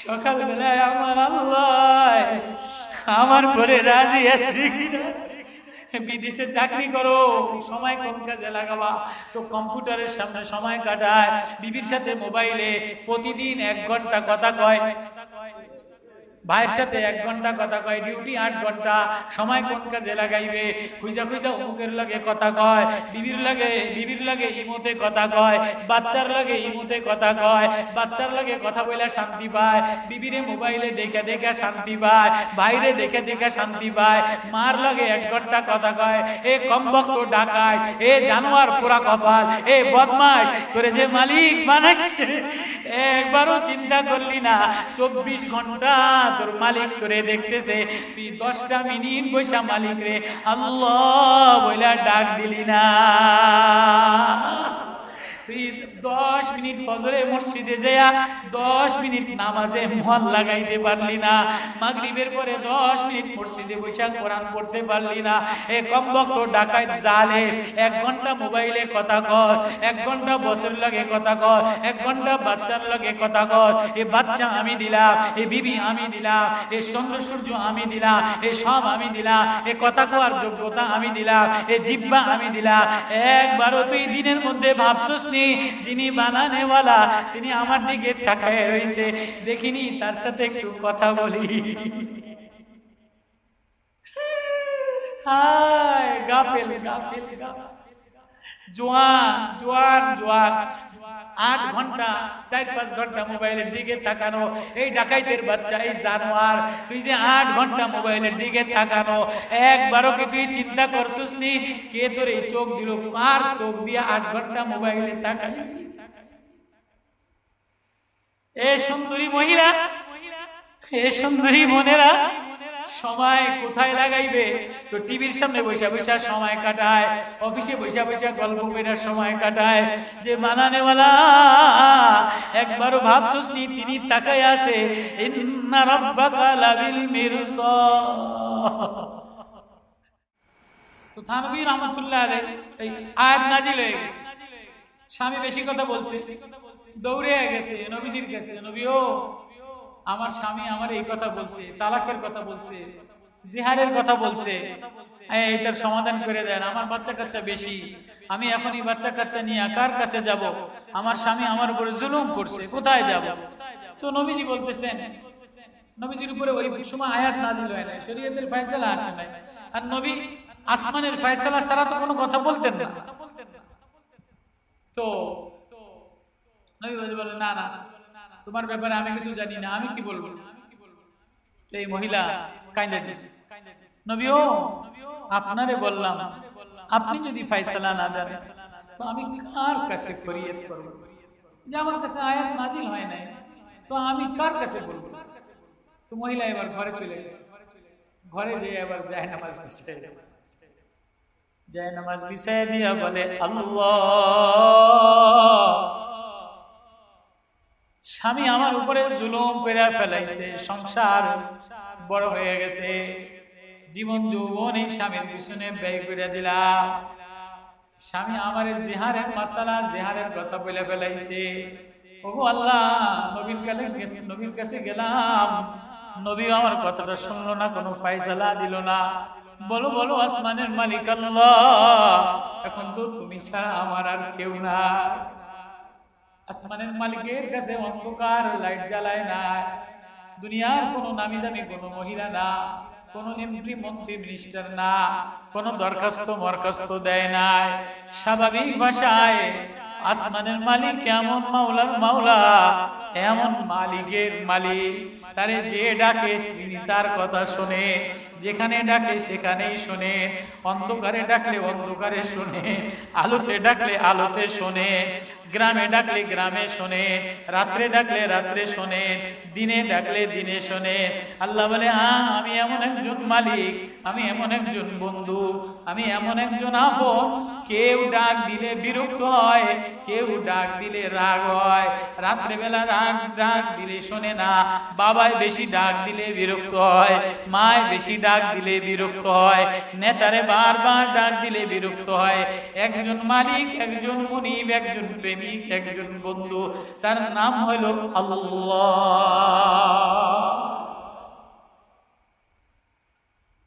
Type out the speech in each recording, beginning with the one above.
সকালবেলায় আমার আল্লাহ আমার পরে রাজি আছে কিনা। বিদেশে চাকরি করো, সময় কোন কাজে লাগাবা? তো কম্পিউটারের সামনে সময় কাটায়, বিবির সাথে মোবাইলে প্রতিদিন 1 ঘন্টা কথা কয়, ভাইয়ের সাথে 1 ঘন্টা কথা কয়, ডিউটি 8 ঘন্টা, সময় কোন কাজে লাগাইবে? খুঁজা খুঁজা অমুকের লাগে কথা কয়, বিবির লাগে ইমোতে কথা কয়, বাচ্চার লাগে ইমোতে কথা কয়, বাচ্চার লাগে কথা বলে শান্তি পায়, বিবিরে মোবাইলে দেখে দেখে শান্তি পায়, বাইরে দেখে দেখে শান্তি পায়, মার লাগে 1 ঘন্টা কথা কয়। এ কমবক্ত ডাকায়, এ জানোয়ার পোড়া কপাল, এ বদমাশ, তোরে যে মালিক বানাইছে একবারও চিন্তা করলি না 24 ঘন্টা তোর মালিক তোরে দেখতেছে, তুই 10টা মিনিট বৈশা মালিক রে আল্লাহ বইলা ডাক দিলি না। তুই 10 মিনিট ফজরে মসজিদে যায়া 10 মিনিট নামাজে মন লাগাইতে পারলি না, মাগরিবের পরে 10 মিনিট মসজিদে বসে কোরআন পড়তে পারলি না। এ কমবক্ত ডাকাত জালে 1 ঘন্টা মোবাইলে কথা কয়, 1 ঘন্টা বছর লাগে কথা কয়, 1 ঘন্টা বাচ্চার লাগে কথা কয়। এ বাচ্চা আমি দিলাম, এ বিবি আমি দিলাম, এ চন্দ্র সূর্য আমি দিলাম, এ সব আমি দিলাম, এ কথা কওয়ার যোগ্যতা আমি দিলাম, এ জিহ্বা আমি দিলাম। একবারও তুই দিনের মধ্যে ভাবছস নি যিনি বানানেওয়ালা তিনি আমার দিকে তাকায় রইছে, দেখিনি তার সাথে একটু কথা বলি? হায় গাফেল গাফেল জোয়ান জোয়ান জোয়ান 8 ঘন্টা 4-5 ঘন্টা মোবাইলের দিকে তাকানো। এই ডাকাইতের বাচ্চা, এই জানোয়ার, তুই যে 8 ঘন্টা মোবাইলের দিকে তাকানো, একবারও কি তুই চিন্তা করছিস নি কে তোর এই চোখ দিল? কার চোখ দিয়ে 8 ঘন্টা মোবাইলে তাকাই? এ সুন্দরী মহিলা, এ সুন্দরী বোনেরা, সময় কোথায় লাগাইবে? তো টিভির সামনে বসে বসে সময় কাটায়, অফিসে বসে বসে গল্প করে সময় কাটায়। যে বানানেওয়ালা একবারও ভাবছস নি তিনি তাকায় আছে? ইন্না রাব্বাকা লাবিল মিরসাদ। তো থানভী রহমাতুল্লাহ আলাইহি এই আয়াত নাজিল হয়ে গেছে, স্বামী বেশি কথা বলছে, দৌড়ে গেছে নবীজির কাছে, নবীও আমার স্বামী আমার এই কথা বলছে, তালাকের কথা বলছে, জিহারের কথা বলছে, এটার সমাধান করে দেন। আমার বাচ্চা কাচ্চা বেশি, আমি এখনই বাচ্চা কাচ্চা নিয়ে কার কাছে যাব? আমার স্বামী আমার উপরে জুলুম করছে, কোথায় যাব? তো নবীজি বলতেছেন, নবীজির উপরে ওই সময় আয়াত নাজিল হয় নাই, শরীয়তের ফয়সালা আসে নাই, আর নবী আসমানের ফয়সালা ছাড়া তো কোনো কথা বলতেন না। তো নবী বলে না না, তোমার ব্যাপারে আমি কিছু জানি না, আমি কি বলবো? এই মহিলা কাইন্দা দিছে, নবীও আপনারে বললাম, আপনি যদি ফয়সালা না জানেন তো আমি কার কাছে ফরিয়াদ করব? যে আমার কাছে আয়াত নাজিল হয় নাই, তো আমি কার কাছে বলবো? তো মহিলা এবার ঘরে চলে গেছে, ঘরে যেয়ে এবার জায়নামাজ বিছায় গেছে, জায়নামাজ বিছায় দিয়া বলে আল্লাহ, স্বামী আমার উপরে জুলুম করে ফেলাইছে, সংসার বড় হয়ে গেছে, জীবন যৌবন এই স্বামীর পিছনে ব্যয় করে দিলাম, স্বামী আমার জিহারের মাসালা জিহারের কথা বলে ফেলাইছে। ওগো আল্লাহ, নবীর কাছে গেলাম, নবী আমার কথাটা শুনলো না, কোনো ফয়সালা দিল না। বলো বলো আসমানের মালিক আল্লাহ, এখন তো তুমি ছাড়া আমার আর কেউ না। আসমানের মালিকের কাছে অন্ধকার, লাইট জ্বালায় না, দুনিয়ার কোনো নামি দামি কোনো মহিলা না, কোনো এমপি মন্ত্রী মিনিস্টার না, কোনো দরখাস্ত মরখাস্ত দেয় নাই। স্বাভাবিক ভাষায় আসমানের মালিক এমন মাওলার মাওলা, এমন মালিকের মালিক, তারে যে ডাকে তিনি তার কথা শোনে, যেখানে ডাকে সেখানেই শোনে, অন্ধকারে ডাকলে অন্ধকারে শোনে, আলোতে ডাকলে আলোতে শোনে, গ্রামে ডাকলে গ্রামে শোনে, রাত্রে ডাকলে রাত্রে শোনে, দিনে ডাকলে দিনে শোনে। আল্লাহ বলে আমি এমন একজন মালিক, আমি এমন একজন বন্ধু, আমি এমন একজন আপন, কেউ ডাক দিলে বিরক্ত হয়, কেউ ডাক দিলে রাগ হয়, রাত্রে বেলা রাগ ডাক ডাক দিলে শোনে না, বাবায় বেশি ডাক দিলে বিরক্ত হয়, মায় বেশি ডাক দিলে বিরক্ত হয়, নেতারে বারবার ডাক দিলে বিরক্ত হয়। একজন মালিক, একজন মুনিব, একজন প্রেমিক, একজন বন্ধু, তার নাম হলো আল্লাহ।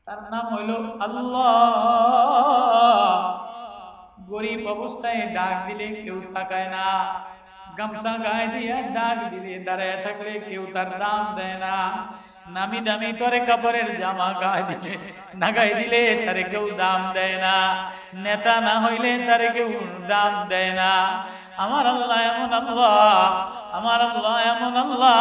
তার নাম হইল আল্লাহ। গরিব অবস্থায় ডাক দিলে কেউ তাকায় না, গামছা গায়ে দিয়ে ডাক দিলে দাঁড়ায় থাকলে কেউ তার দাম দেয় না, নামি দামি করে কাপড়ের জামা গায়ে দিলে নাগায় দিলে তারে কেউ দাম দেয় না, নেতা না হইলে তারে কেউ দাম দেয় না। আমার আল্লাহ এমন আল্লাহ, আমার আল্লাহ এমন আল্লাহ,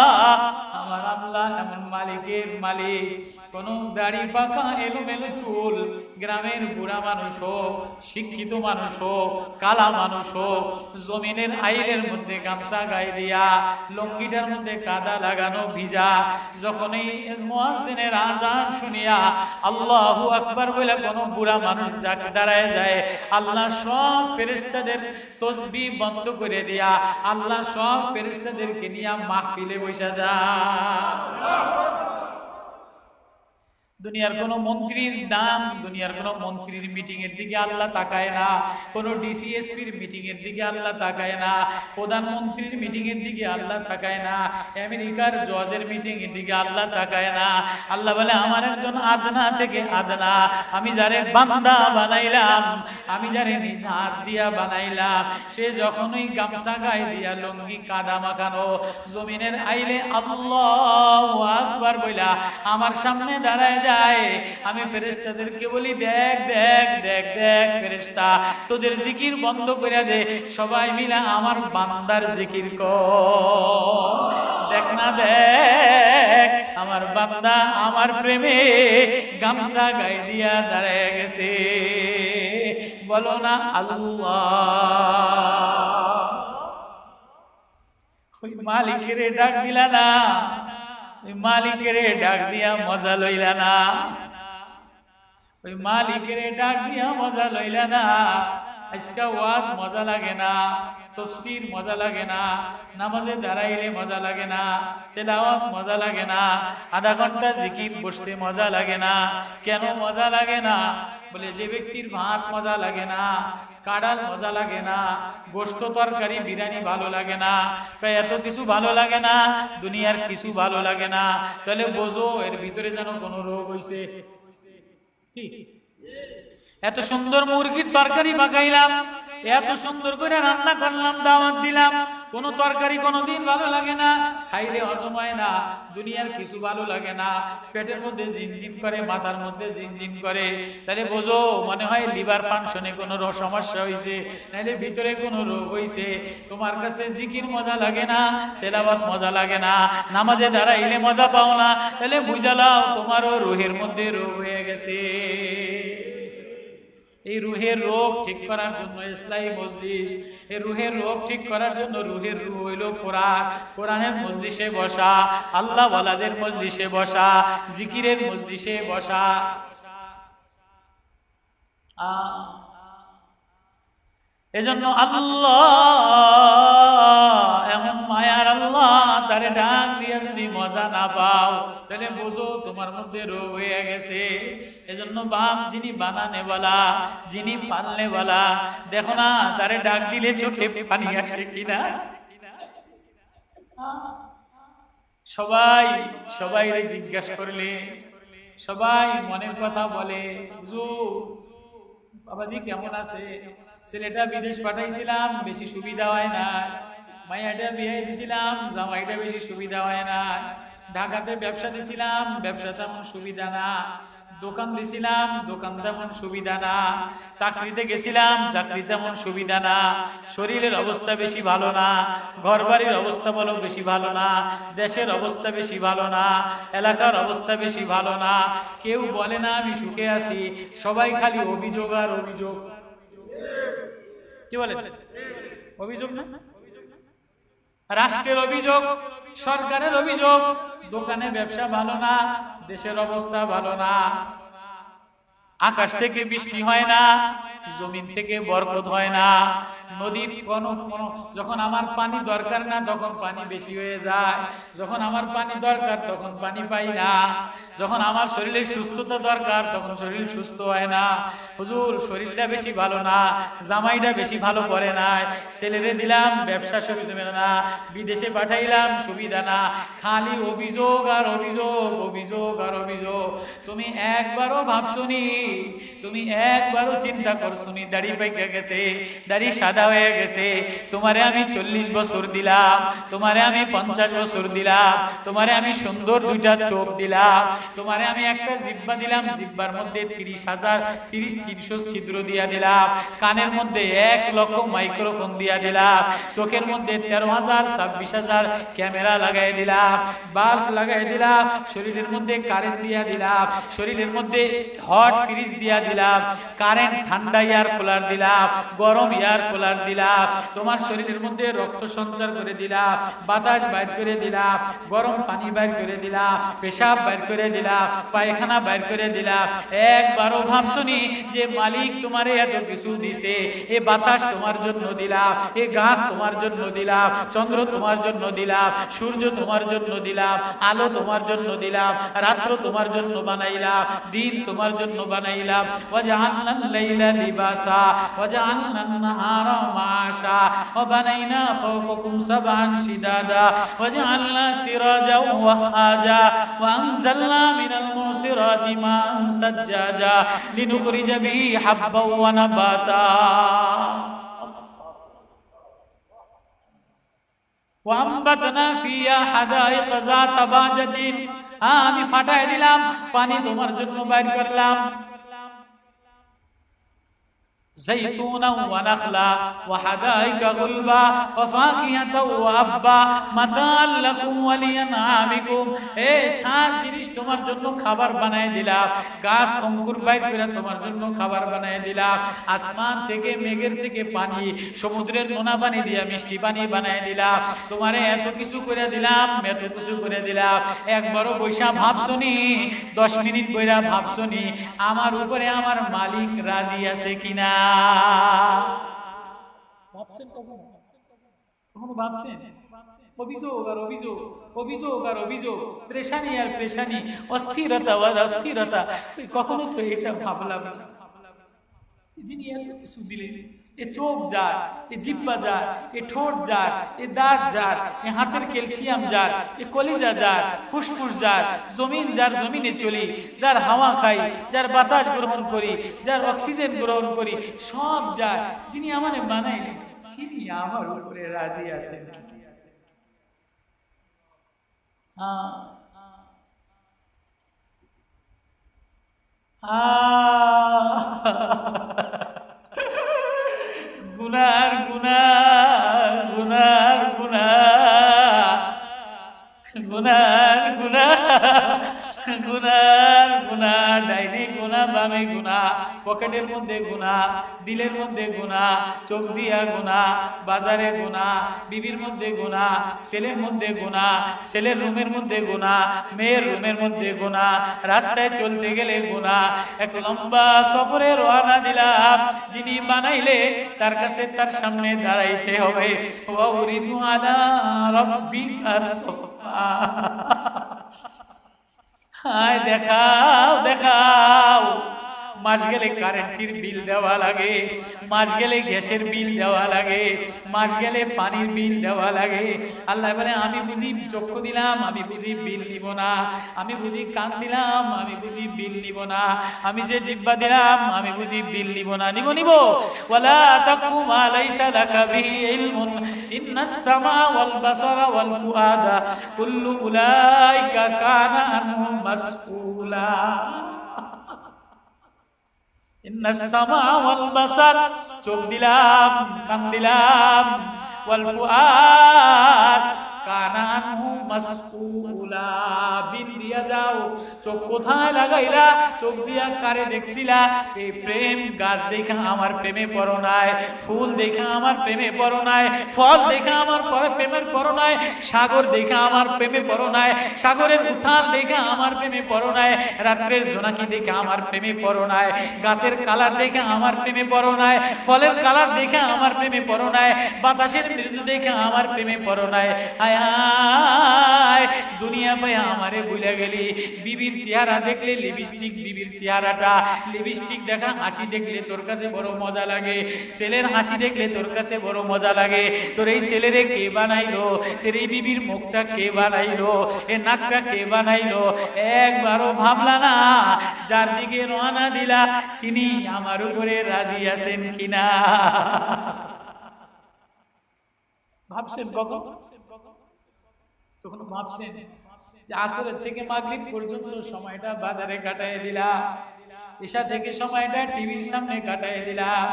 আমার আল্লাহ এমন মালিকের মালিক। কোন দাড়ি পাকা এলোমেলো চুল, গ্রামের বুড়া মানুষ হোক, শিক্ষিত মানুষ হোক, কালা মানুষ হোক, জমিনের আইলের মধ্যে গামছা গায়ে দিয়া, লঙ্গিটার মধ্যে কাদা লাগানো ভিজা, যখনই মুয়াজ্জিনের আযান শুনিয়া আল্লাহু আকবার বলে কোন বুড়া মানুষ দাঁড়ায় যায়, আল্লাহ সব ফেরেশতাদের তাসবিহ বন্ধ করে দিয়া আল্লাহ সব ফেরেশতাদেরকে নিয়ে মাহফিলে বসে যায়। দুনিয়ার কোন মন্ত্রীর নাম, দুনিয়ার কোন মন্ত্রীর মিটিং এর দিকে আল্লাহ তাকায় না, কোন ডিসিএসপির মিটিং এর দিকে আল্লাহ তাকায় না, প্রধানমন্ত্রীর মিটিং এর দিকে আল্লাহ তাকায় না, আমেরিকার জজের মিটিং এর দিকে আল্লাহ তাকায় না। আল্লাহ বলে আমার একজন আদনা থেকে আদনা, আমি যারে বান্দা বানাইলাম, আমি যারে নিজ হাত দিয়া বানাইলাম, সে যখনই গামছা গায়ে দিয়া লুঙ্গি কাদা মাখানো জমিনের আইলে আল্লাহু আকবার বইলা আমার সামনে দাঁড়ায় যায়, আমি ফেরেশতাদেরকে বলি দেখ দেখ দেখ দেখ ফেরেশতা, তোদের জিকির বন্ধ করে দে, সবাই মিলে আমার বান্দার জিকির কর। দেখ না দেখ আমার বান্দা আমার প্রেমে গামছা গায়ে দিয়া দাঁড়ায় গেছে, বলো না আল্লাহ। ওই মালিকের ডাক দিলা না, ওই মালিকের ডাক দিয়া মজা লইলা না, ওই মালিকের ডাক দিয়া মজা লইলা না। আজকে ওয়াজ মজা লাগে না, তাফসীর মজা লাগে না, নামাজে দাঁড়াইলে মজা লাগে না, তেলাওয়াত মজা লাগে না, আধা ঘন্টা জিকির বসতে মজা লাগে না। কেন মজা লাগে না? বলে যে ব্যক্তির ভাত মজা লাগে না, কাঁড়াল মজা লাগে না, গোশত তরকারি বিরিয়ানি ভালো লাগে না, এত কিছু ভালো লাগে না, দুনিয়ার কিছু ভালো লাগে না, তাহলে বোঝো এর ভিতরে যেন কোনো রোগ হইছে। এত সুন্দর মুরগির তরকারি পাকাইলাম, এত সুন্দর করে রান্না করলাম, দাওয়াত দিলাম, কোন তরকারি কোনদিন ভালো লাগে না, খাইলে হজম হয় না, দুনিয়ার কিছু ভালো লাগে না, পেটের মধ্যে জিনজিন করে, মাথার মধ্যে জিনজিন করে, তাহলে বোঝো মনে হয় লিভার ফাংশনে কোনো সমস্যা হয়েছে, নাহলে ভিতরে কোনো রোগ হয়েছে। তোমার কাছে জিকির মজা লাগে না, তেলাওয়াত মজা লাগে না, নামাজে দাঁড়াইলে মজা পাও না, তাহলে বুঝালাও তোমারও রুহের মধ্যে রোগ হয়ে গেছে। এই রুহের রোগ ঠিক করার জন্য ইসলামী মজলিস, এই রুহের রোগ ঠিক করার জন্য রুহের রূহ হইল কোরআন, কোরআনের মজলিসে বসা, আল্লাহ ওয়ালাদের মজলিসে বসা, জিকিরের মজলিসে বসা। এজন্য আল্লাহ এমন মায়ার আল্লাহ, তারে ডাক দিয়ে যদি মজা না পাও তাহলে বুঝো তোমার মধ্যে রোগ হয়ে গেছে। এজন্য বাপ যিনি বানানে বলা, যিনি পালনে বলা, দেখো না তারে ডাক দিলে চোখে পানি আসে কিনা। সবাই সবাই জিজ্ঞাসা করলে সবাই মনের কথা বলে, হুজুর বাবাজি কেমন আছে, ছেলেটা বিদেশ পাঠাইছিলাম বেশি সুবিধা হয় না, মাইয়াটা বিয়ে দিছিলাম জামাইটা বেশি সুবিধা হয় না, ঢাকাতে ব্যবসা দিছিলাম ব্যবসা তেমন সুবিধা না, দোকান দিছিলাম দোকান তেমন সুবিধা না, চাকরিতে গেছিলাম চাকরি তেমন সুবিধা না, শরীরের অবস্থা বেশি ভালো না, ঘর বাড়ির অবস্থা বলো বেশি ভালো না, দেশের অবস্থা বেশি ভালো না, এলাকার অবস্থা বেশি ভালো না। কেউ বলে না আমি সুখে আছি, সবাই খালি অভিযোগ আর অভিযোগ। কি বলে অভিযোগ না? রাষ্ট্রের অভিযোগ, সরকারের অভিযোগ, দোকানে ব্যবসা ভালো না, দেশের অবস্থা ভালো না, আকাশ থেকে বৃষ্টি হয় না, জমিন থেকে বরকত হয় না, নদীর কোনো যখন আমার পানি দরকার না তখন পানি বেশি হয়ে যায়, যখন আমার পানি দরকার তখন পানি পাই না, যখন আমার শরীরের সুস্থতা দরকার তখন শরীর সুস্থ হয় না। হুজুর শরীরটা বেশি ভালো না, জামাইটা বেশি ভালো করে নাই, ছেলেরে দিলাম ব্যবসা সুবিধা না, বিদেশে পাঠাইলাম সুবিধা না, খালি অভিযোগ আর অভিযোগ, অভিযোগ আর অভিযোগ। তুমি একবারও ভাবছনি, তুমি একবারও চিন্তা করছনি দাড়ি পাইকা গেছে, দাড়ি সাদা হয়ে গেছে, তোমারে আমি 40 বছর দিলাম, তোমারে আমি 50 বছর দিলাম, তোমারে আমি সুন্দর দুইটা চোখ দিলাম, তোমারে আমি একটা জিহ্বা দিলাম, জিহ্বার মধ্যে 300 ছিদ্র দিয়া দিলাম, কানের মধ্যে 1 লক্ষ মাইক্রোফোন দিয়া দিলাম, চোখের মধ্যে 13,000 26,000 ক্যামেরা লাগাই দিলাম, বাল্ব লাগাই দিলাম, শরীরের মধ্যে কারেন্ট দিয়া দিলাম, শরীরের মধ্যে হট ফ্রিজ দিয়া দিলাম, কারেন্ট ঠান্ডা এয়ার কুলার দিলাম, গরম এয়ার কুলার দিলাম, তোমার শরীরের মধ্যে রক্ত সঞ্চার করে দিলাম, বাতাস বাইর করে দিলাম, গরম পানি বাইর করে দিলাম, পেশাব বাইর করে দিলাম, পায়খানা বাইর করে দিলাম। একবারও ভাবছনি যে মালিক তোমারে এত কিছু দিছে, এ বাতাস তোমার জন্য দিলাম, এ গাছ তোমার জন্য দিলাম, চন্দ্র তোমার জন্য দিলাম, সূর্য তোমার জন্য দিলাম, আলো তোমার জন্য দিলাম, রাত্র তোমার জন্য বানাইলাম, দিন তোমার জন্য বানাইলাম। ওয়াজআলনাল লাইলা লিবাসা ওয়াজআলনান নাহারা মাআশা ওয়াবানাইনা ফাওকাকুম সাবআন শিদাদা ওয়াজআলনা সিরাজা ওয়াহাজা ওয়াআনজালনা মিনাল মুসিরাতি মা'আন সাজ্জাজা লিনুখরিজা বিহি হাব্বান ওয়া নাবাতা ওয়াআমবাতনা ফিহা হাদাইকা যাতা বাজাতিন। আমি ফাটায় দিলাম, পানি তোমার জন্য বাইর করলাম, زيتونا ونخلا وحدائق غلبا وفاكهة وأبا متاعا لكم ولأنعامكم। এই 7 জিনিস তোমার জন্য খাবার বানায় দিলাম, গাছ অঙ্কুর বাইর করে তোমার জন্য খাবার বানায় দিলাম, আসমান থেকে মেঘের থেকে পানি, সমুদ্রের নোনা পানি দিয়া মিষ্টি পানি বানায় দিলাম, তোমারে এত কিছু করে দিলাম, এত কিছু করে দিলাম। একবারও বৈশা ভাবছনি, 10 মিনিট বইরা ভাবছনি আমার উপরে আমার মালিক রাজি আছে কিনা? ভাবছেন কখনো? কখনো ভাবছেন? অভিযোগ আর অভিযোগ, অভিযোগ আর অভিযোগ, প্রেশানি আর প্রেশানি, অস্থিরতা আর অস্থিরতা। কখনো তো এটা ভাবলাম না, যিনি এত কিছু দিলেন, এ চোখ যার, এ জিহ্বা যার, এ ঠোঁট যার, এ দাঁত যার, এ হাতের ক্যালসিয়াম যার, এ কলিজা যার, ফুসফুস যার, জমিন যার, জমিনে চলি, যার হাওয়া খাই, যার বাতাস গ্রহণ করি, যার অক্সিজেন গ্রহণ করি, সব যার, যিনি আমারে বানাইলেন, তিনি আমার উপরে রাজি আছেন। গুনার গুনা, গুনার গুনা, গুনার গুনা, গুনার গুনা, ডাইনে গুনা, বামে গুনা, পকেটের মধ্যে গুনা, দিলের মধ্যে গুনা, চোখ দিয়া গুনা, বাজারে গুনা, বিবির মধ্যে গুনা, ছেলের মধ্যে গুনা, ছেলের রুমের মধ্যে গুনা, মেয়ের রুমের মধ্যে গুনা, রাস্তায় চলতে গেলে গুনা। এক লম্বা সফরে রওনা দিলাম, যিনি বানাইলে তার কাছে তার সামনে দাঁড়াইতে হবে। ওয়াউরিদু আলা রাব্বিকা সাফা। হায় দেখাও দেখাও, মাস গেলে কারেন্টের বিল দেওয়া লাগে, মাস গেলে গ্যাসের বিল দেওয়া লাগে, মাস গেলে পানির বিল দেওয়া লাগে। আল্লাহ বলে আমি বুঝি চক্ষু দিলাম, আমি বুঝি বিল নিব না, আমি বুঝি কান দিলাম, আমি বুঝি বিল নিব না, আমি যে জিহ্বা দিলাম আমি বুঝি বিল নিব না? নিব। ওয়ালা তাকফু মা লাইসা লাকা বিহি ইলমুন ইন্নাস সামা ওয়াল বাসারা ওয়াল ফুআদা কুল্লু উলাইকা কানা আনহু মাসউলা। ইন্নাস সামা ওয়াল বাসার, চোখ দিলাম, কান দিলাম, ওয়াল ফুআদ কানা আনহু মাসউলা, বিল দিয়া যাও, চোখ কোথায় লাগাইলা? চোখ দিয়া কারে দেখছিলা? এই প্রেম গাছ দেখা আমার প্রেমে পড়ো নাই, ফুল দেখা আমার প্রেমে পড়ো নাই, ফল দেখা আমার প্রেমের পড়ো নাই, সাগর দেখা আমার প্রেমে পড়ো নাই, সাগরের উত্থান দেখা আমার প্রেমে পড়ো নাই, রাত্রের জোনাকি দেখে আমার প্রেমে পড়ো নাই, গাছের কালার দেখে আমার প্রেমে পড়ো নাই, ফলের কালার দেখে আমার প্রেমে পড়ো নাই, বাতাসের মৃদু দেখে আমার প্রেমে পড়ো নাই। হায় হায়, দুনিয়া পায় আমারে ভুলে গেলি। বিবির চেহারা দেখলে লিপস্টিক, বিবির চেহারাটা লিপস্টিক দেখা, হাসি দেখলে তোর কাছে বড় মজা লাগে, ছেলের হাসি দেখলে তোর কাছে বড় মজা লাগে। তোর এই ছেলেরে কে বানাইলো? তোর এই বিবির মুখটা কে বানাইলো? এ নাকটা কে বানাইলো? একবারও ভাবলা না যার দিকে রওনা দিলা তিনি আমার উপরে রাজি আছেন কিনা? ভাবছেন কখন? কখনো ভাবছেন যে আসরের থেকে মাগরিব পর্যন্ত সময়টা বাজারে কাটায় দিলাম, ঈশা থেকে সময়টা টিভির সামনে কাটায় দিলাম,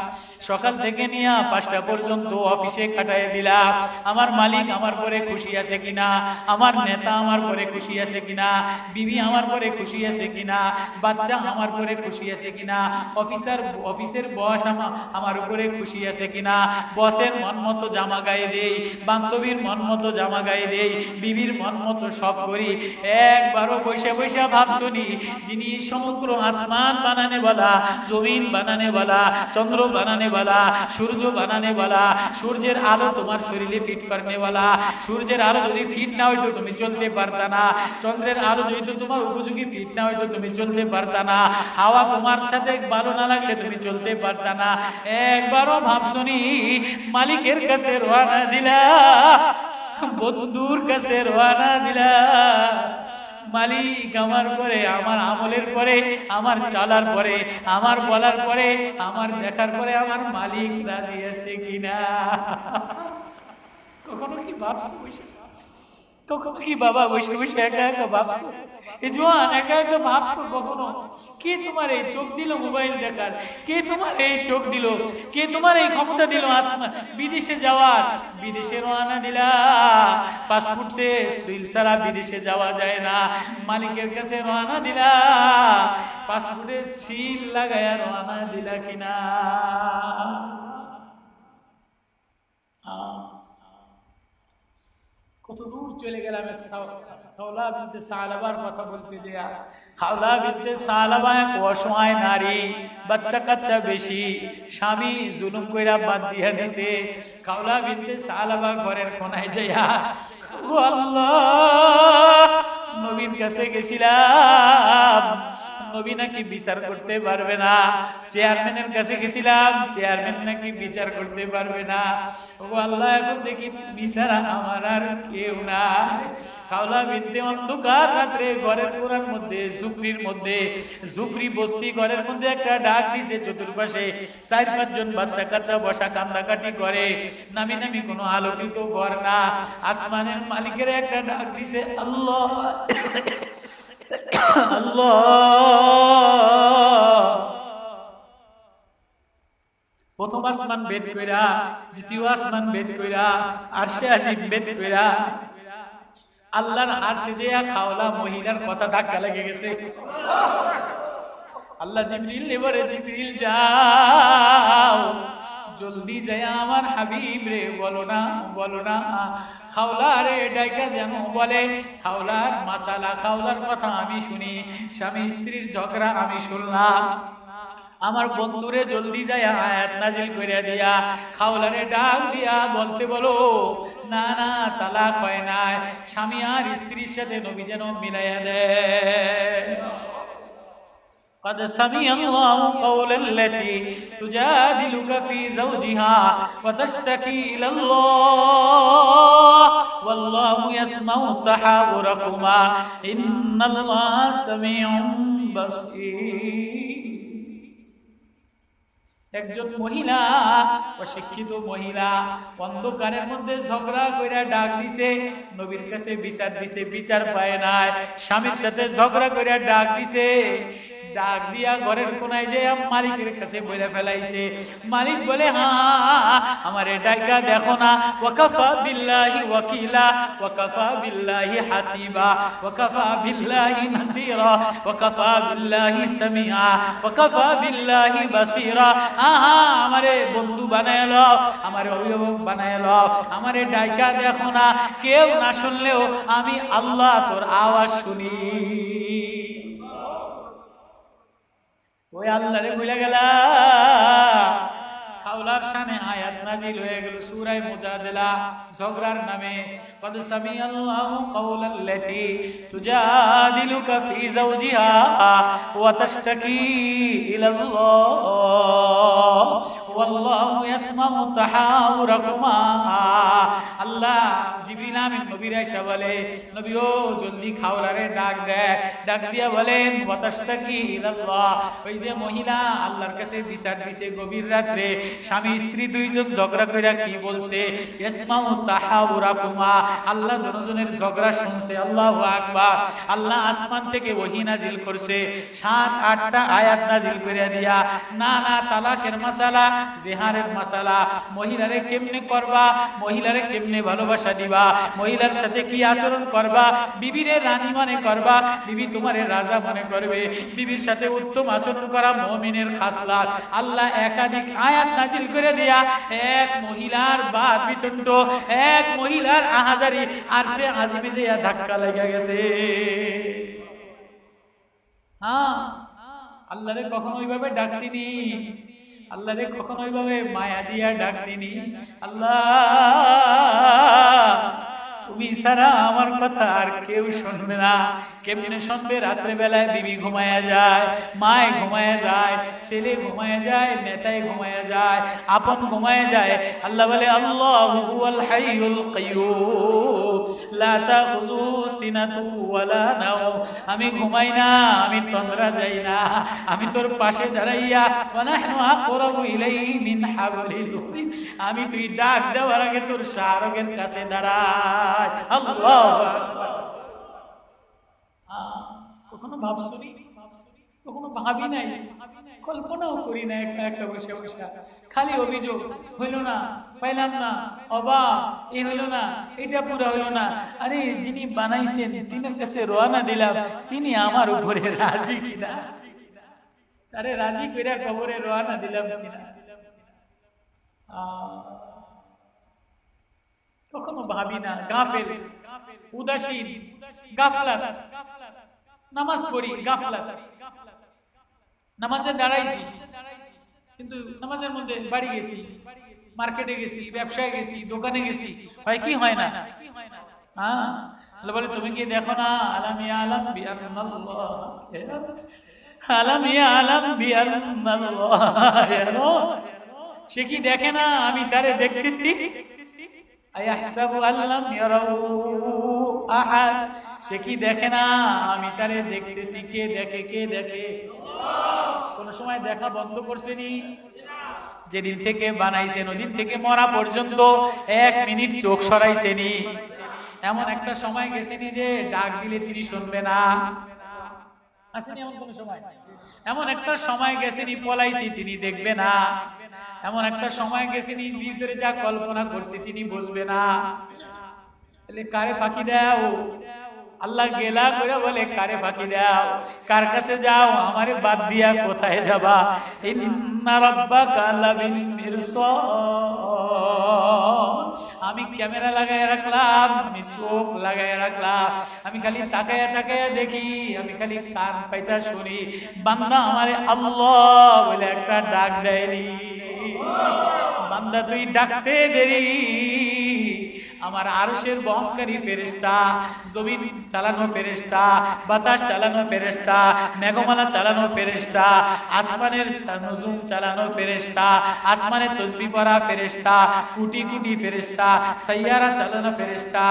সকাল থেকে নিয়ে 5টা পর্যন্ত অফিসে কাটায় দিলাম। আমার মালিক আমার পরে খুশি আছে কিনা? আমার নেতা আমার পরে খুশি আছে কিনা? বিবি আমার পরে খুশি আছে কিনা? বাচ্চা আমার পরে খুশি আছে কিনা? অফিসের বস আমার উপরে খুশি আছে কিনা? বসের মন মতো জামা গায়ে দেই, বান্ধবীর মন মতো জামা গায়ে দেই, বিবির মন মতো সব করি। একবারও বৈশা বৈশা ভাবছনি যিনি সমগ্র আসমান বানানে वाला, জমিন বানানে वाला, চন্দ্র বানানে वाला, সূর্য বানানে वाला, সূর্যের আলো তোমার শরীরে ফিট করনে वाला, সূর্যের আলো যদি ফিট না হইতো তুমি চলতে পারতা না, চন্দ্রের আলো যদি তোমার উপযোগী ফিট না হইতো তুমি চলতে পারতা না, হাওয়া তোমার সাথে ভালো না লাগলে তুমি চলতে পারতা না। একবারও ভাবছনি মালিকের কাছে রওনা দিলা, বন্ধুর কাছে রওনা দিলা, মালিক আমার পরে, আমার আমলের পরে, আমার চালার পরে, আমার বলার পরে, আমার দেখার পরে আমার মালিক রাজি আছে কিনা? কখনো কি ভাবছো? কখনো কি বাবা বসে বসে একা একা ভাবছো? এই জোয়ান একা একা ভাবছো কখনো? কে তোমার এই চোখ দিল মোবাইল দেখার? কে তোমার এই চোখ দিল? কে তোমার এই ক্ষমতা দিল বিদেশে যাওয়ার? বিদেশে রওনা দিলা, পাসপোর্ট সে সুইল ছাড়া বিদেশে যাওয়া যায় না। মালিকের কাছে রওনা দিলা, পাসপোর্টে সিল লাগায়া রওনা দিলা কিনা? কত দূর চলে গেলাম। এক খাওলা বিনতে সালাবার কথা বলতে যা, খাওলা বিনতে সালাবা এক অসহায় নারী, বাচ্চা কাচ্চা বেশি, স্বামী জুলুম কইরা বাদ দিয়া দিছে। খাওলা বিনতে সালাবা ঘরের কোনায় যাইয়া, ও আল্লাহ, নবীর কাছে গেছিলাম, নবী নাকি বিচার করতে পারবে না। চেয়ারম্যানের কাছে গেছিলাম, চেয়ারম্যান নাকি বিচার করতে পারবে না। ও আল্লাহ, এখন দেখি বিচার আমার আর কেউ নাই। খাওলা বিনতে অন্ধকার রাত্রে ঘরের কোণার মধ্যে, ঝুপড়ির মধ্যে, ঝুপড়ি বস্তি ঘরের মধ্যে একটা ডাক দিছে। চতুর্পাশে 4-5 জন বাচ্চা কাচ্চা বসা কান্দাকাটি করে। নামি নামি কোনো আলোকিত ঘর না। আসমানের মালিকের একটা ডাক দিছে, আল্লাহ আল্লাহ। প্রথম আসমান বেদ কইরা, দ্বিতীয় আসমান বেদ কইরা, আরশে আজিম বেদ কইরা, আল্লাহর আরশে যেয়া খাওলা মহিলার কথা ধাক্কা লেগে গেছে। আল্লাহ জিবরিল এবারে, জিবরিল যাও, জলদি যায় আমার হাবিব রে বলো না, বলো না, খাওলা রে ডাইকা যেন বলে, খাওলার মাসালা, খাওলার কথা আমি শুনি, স্বামী স্ত্রীর ঝগড়া আমি শুনলাম। আমার বন্ধুরে জলদি যায় আয়াত নাজিল করে দিয়া, খাওলারে ডাক দিয়া বলতে বলো, না না তালাক হয় নাই, স্বামী আর স্ত্রীর সাথে নবী যেন মিলাইয়া দেয়। قد سمع الله قول التي تجادلك في زوجها وتشتكي إلى الله والله يسمع تحاوركما إن الله سميع بصير। একজন মহিলা, অশিক্ষিত মহিলা, অন্ধকারের মধ্যে ঝগড়া কইরা ডাক দিছে, নবীর কাছে বিচার দিছে, বিচার পায় নাই। স্বামীর সাথে ঝগড়া কইরা ডাক দিছে, ডাক দিয়া ঘরের কোনায় যে মালিকের কাছে বলে ফেলাইছে। মালিক বলে হ্যাঁ আমারে ডাইকা দেখো না, ওয়াকাফা বিল্লাহি ওয়াকিলা ওয়াকাফা বিল্লাহি হাসিবা ওয়াকাফা বিল্লাহি নাসিরা ওয়াকাফা বিল্লাহি সামিআ ওয়াকাফা বিল্লাহি বাসীরা। আমারে বন্ধু বানায় লও, আমারে অভিভাবক বানায় লও, আমারে ডাইকা দেখো না, কেউ না শুনলেও আমি আল্লাহ তোর আওয়াজ শুনি। ওই আল্লাহরে ভুলে গেলা। খাওলার শানে আয়াত নাজিল হয়ে গেল সূরা মুজাদালা ঝগড়ার নামে। কদ সামিআল্লাহু কাওলাল্লাতী তুজাদিলুকা ফি যাওজিহা ওয়া তাশতাকি ইলাল্লাহ ওয়াল্লাহু ইয়াসমাউ তাহাউরাকুমা। আল্লাহ জিবরিল আমিন নবীর আয়েশা বলে, নবী ও জলদি খাওলারে ডাক দেয়, ডাক দিয়া বলেন ওয়া তাশতাকি ইলাল্লাহ। ওই যে মহিলা আল্লাহর কাছে বিচার দিছে গভীর রাতে, স্বামী স্ত্রী দুইজন ঝগড়া কইরা কি বলছে, ইয়াসমাউ তাহাউরাকুমা, আল্লাহ দুজনের ঝগড়া শুনছে। আল্লাহু আকবার। আল্লাহ আসমান থেকে ওহী নাজিল করছে, 7-8টা আয়াত নাজিল কইরা দিয়া নানা তালাকের মাসালা, জিহারের মাসালা, মহিলারে কেমনে করবা, মহিলারে কেমনে ভালোবাসা দিবা, মহিলার সাথে কি আচরণ করবা, বিবিরে রানী মনে করবা, বিবি তোমারে রাজা মনে করবে, বিবির সাথে উত্তম আচরণ করা মুমিনের খাসলাত। আল্লাহ একাধিক আয়াত নাজিল করে দিয়া এক মহিলার বাদ বিতণ্ড, এক মহিলার আহাজারি আরশে আজিমে যে ধাক্কা লেগে গেছে। হ্যাঁ, আল্লাহরে কখনো ওইভাবে ডাকছিনি, আল্লাহরে কখনো ওইভাবে মায়া দিয়া ডাকছিনি। আল্লাহ তুমি ছাড়া আমার কথা আর কেউ শুনবে না। কেমনে শুনবে? রাত্রে বেলায় বিবি ঘুমায়া যায়, মায় ঘুমায়া যায়, ছেলে ঘুমায়া যায়, নেতায় ঘুমায়া যায়, আপন ঘুমায়া যায়। আল্লাহ বলে আল্লাহু হুয়াল হাইয়ুল কাইয়্যুম লা তাখুযু সিনাতু ওয়ালা নাওম। আমি ঘুমাই না, আমি তন্দ্রা যাই না, আমি তোর পাশে দাঁড়াইয়া ওয়া নাহনু আকরাবু ইলাইহি মিন হাবলিল ওয়ারিদ। আমি তুই ডাক দেওয়ার আগে তোর শাহরগের কাছে দাঁড়াই। আল্লাহু আকবার। কখনো ভাবছি, কখনো ভাবি নাই, কল্পনাও করি না। একটা বসে বসে খালি অভিযোগ, হইল না, পাইলাম না, অবাক, এ হইল না, এটা পুরা হইল না। আরে যিনি বানাইছেন তিনের কাছে রওনা দিলাম, তিনি আমার উপরে রাজি কিনা, তারে রাজি কইরা কবরে রওনা দিলাম কিনা। কখনো ভাবি না। গাফেল, উদাসীন, গাফলাত। নামাজ পড়ি, গাফলাত। নামাজে দাঁড়াইছি, কিন্তু নামাজের মধ্যে বাড়ি গেছি, মার্কেটে গেছি, ব্যবসায় গেছি, দোকানে গেছি, হয় কি হয় না? হ্যাঁ, আল্লাহ বলে তুমি কি দেখো না? আলাম ইয়ালাম বিআন্নাল্লাহ, আলাম ইয়ালাম বিআন্নাল্লাহ। সে কি দেখে না আমি তারে দেখতেছি? আয়াহসাবু আল্লাম ইয়ারাউ আহাদ। সে কি দেখে না আমি তারে দেখতেছি? কে দেখে? কে দেখে? কোন সময় দেখা বন্ধ করছেনি? যেদিন থেকে বানাইছেন ওদিন থেকে মরা পর্যন্ত 1 মিনিট চোখ সরাইছেনি? এমন একটা সময় গেছেনি যে ডাক দিলে তিনি শুনবে না? আসেনি এমন কোন সময়? এমন একটা সময় গেছেনি পলাইছি, তিনি দেখবে না? এমন একটা সময় গেছেনি ভিতরে যা কল্পনা করছি তিনি বুঝবে না? তাহলে কারে ফাঁকি দাও? আল্লাহ গেলা করে বলে কারে ফাঁকি দাও? কার কাছে যাও? আমারে বাদ দিয়া কোথায় যাবা? ইন্না রাব্বাকা লাবিল মিরসাদ। আমি ক্যামেরা লাগায় রাখলাম, আমি চোখ লাগায় রাখলাম, আমি খালি তাকায়া তাকায়া দেখি, আমি খালি কান পাইতা শুনি। বান্দা আমারে আল্লাহ বলে একটা ডাক দেয়নি। বান্দা তুই ডাকতে দেরি, আমার আরশের বহনকারী ফেরেশতা, জমিন চালানো ফেরেশতা, বাতাস চালানো ফেরেশতা, মেঘমালা চালানো ফেরেশতা, আসমানের নজুম চালানো ফেরেশতা, আসমানে তসবিহ পড়া ফেরেশতা, কোটি কোটি ফেরেশতা, সাইয়ারা চালানো ফেরেশতা,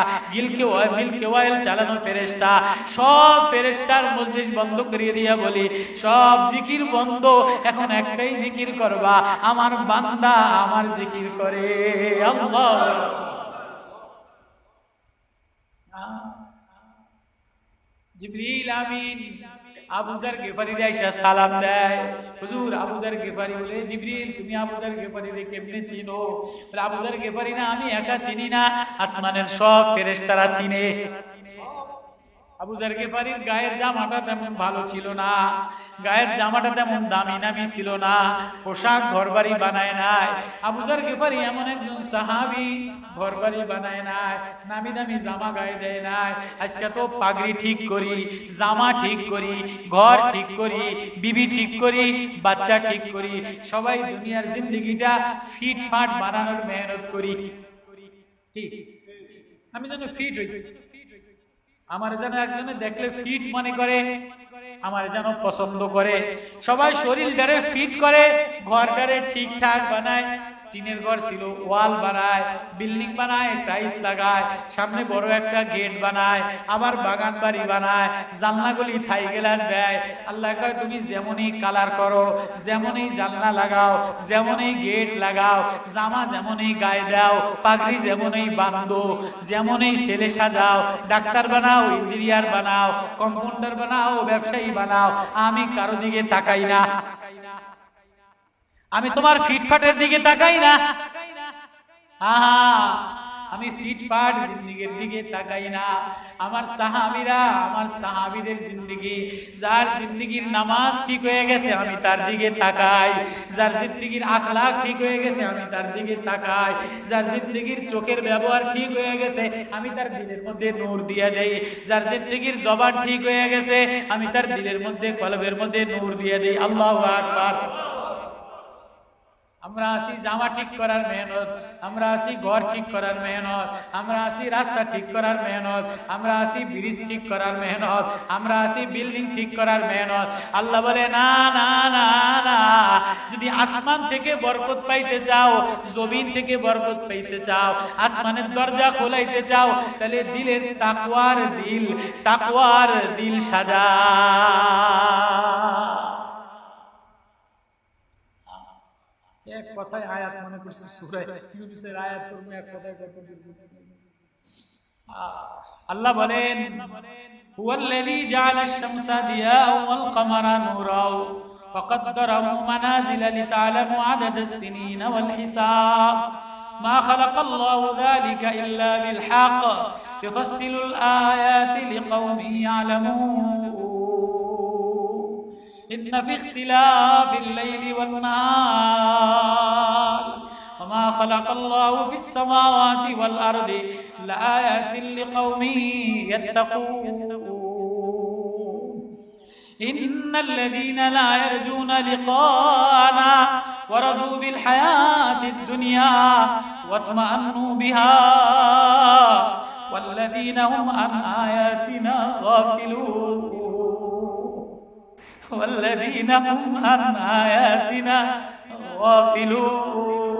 মিল্কি ওয়াইল চালানো ফেরেশতা, সব ফেরেশতার মজলিস বন্ধ করিয়ে দিয়া বলি সব জিকির বন্ধ, এখন একটাই জিকির করবা, আমার বান্দা আমার জিকির করে। আল্লাহ জিবরিল আমিন আবু যার গিফারীরে আইসা সালাম দেয়। হুজুর আবু যার গিফারী বলে, জিবরিল তুমি আবু যার গিফারীরে কেমনে চিনো? বলে আবু যার গিফারী না আমি একা চিনি না, আসমানের সব ফেরেশতারা চিনে। আবু যার গিফারীর গায়ের জামাটা তেমন ভালো ছিল না, গায়ের জামাটা তেমন দামি নামি ছিল না, পোশাক ঘরবাড়ি বানায় নাই। আবু যার গিফারী এমন একজন সাহাবী, ঘরবাড়ি বানায় নাই, নামি দামি জামা গায়ে দেয় নাই। আজকে তো পাগড়ি ঠিক করি, জামা ঠিক করি, ঘর ঠিক করি, বিবি ঠিক করি, বাচ্চা ঠিক করি, সবাই দুনিয়ার জিন্দেগিটা ফিট ফাট বানানোর মেহনত করি। ঠিক আমি যেন ফিট হই, আমার যেন একজনে দেখলে ফিট মনে করে, আমার যেন পছন্দ করে, সবাই শরীরটারে ফিট করে, ঘরটারে ঠিকঠাক বানায়। টিনের ঘর ছিল, ওয়াল বানায়, বিল্ডিং বানায়, টাইলস লাগায়, সামনে বড় একটা গেট বানায়, আবার বাগান বাড়ি বানায়, জানলাগুলি থাই গ্লাস দেয়। আল্লাহ কয় তুমি যেমনই কালার করো, যেমনই জানলা লাগাও, যেমনই গেট লাগাও, জামা যেমনই গায়ে দাও, পাগড়ি যেমনই বাঁধো, যেমনই ছেলে সাজাও, ডাক্তার বানাও, ইঞ্জিনিয়ার বানাও, কম্পাউন্ডার বানাও, ব্যবসায়ী বানাও, আমি কারো দিকে তাকাই না, আমি তোমার ফিটফাটের দিকে তাকাই না। আমি ফিটফাট জিন্দেগির দিকে তাকাই না। আমার সাহাবীরা, আমার সাহাবীদের জিন্দেগি, যার জিন্দেগির নামাজ ঠিক হয়ে গেছে আমি তার দিকে তাকাই, যার জিন্দেগির আখলাক ঠিক হয়ে গেছে আমি তার দিকে তাকাই, যার জিন্দেগির চোখের ব্যবহার ঠিক হয়ে গেছে আমি তার দিলের মধ্যে নূর দিয়ে দেই, যার জিন্দেগির জবান ঠিক হয়ে গেছে আমি তার দিলের মধ্যে, কলবের মধ্যে নূর দিয়ে দেই। আল্লাহু আকবার। আমরা আসি জামা ঠিক করার মেহনত, আমরা আসি ঘর ঠিক করার মেহনত, আমরা আসি রাস্তা ঠিক করার মেহনত, আমরা আসি ব্রিজ ঠিক করার মেহনত, আমরা আসি বিল্ডিং ঠিক করার মেহনত। আল্লাহ বলে না না না না, যদি আসমান থেকে বরকত পাইতে চাও, জমিন থেকে বরকত পাইতে চাও, আসমানের দরজা খোলাইতে চাও, তাহলে দিলের তাকওয়ার দিল সাজা। এক কথায় আয়াত মনে করছে, সূরা ইউনূসের আয়াত পড়বো এক কথায় কত দীর্ঘ। আল্লাহ বলেন হুয়াল্লাযী জাআলাশ শামসা দিয়াআন ওয়াল কামারা নূরাও ওয়া কদ্দারাহু মানাজিলা লিতা'লামু আদাদাস সিনিনা ওয়াল হিসাব মা খালাকাল্লাহু যালিকা ইল্লা বিল হক ইউফাসসিলুল আয়াতি লিকাওমিন ইয়া'লামুন إن في اختلاف الليل والنهار وما خلق الله في السماوات والأرض لآيات لقوم يتقون إن الذين لا يرجون لقاءنا ورضوا بالحياة الدنيا واطمأنوا بها والذين هم عن آياتنا غافلون والذين هم عن آياتنا غافلون।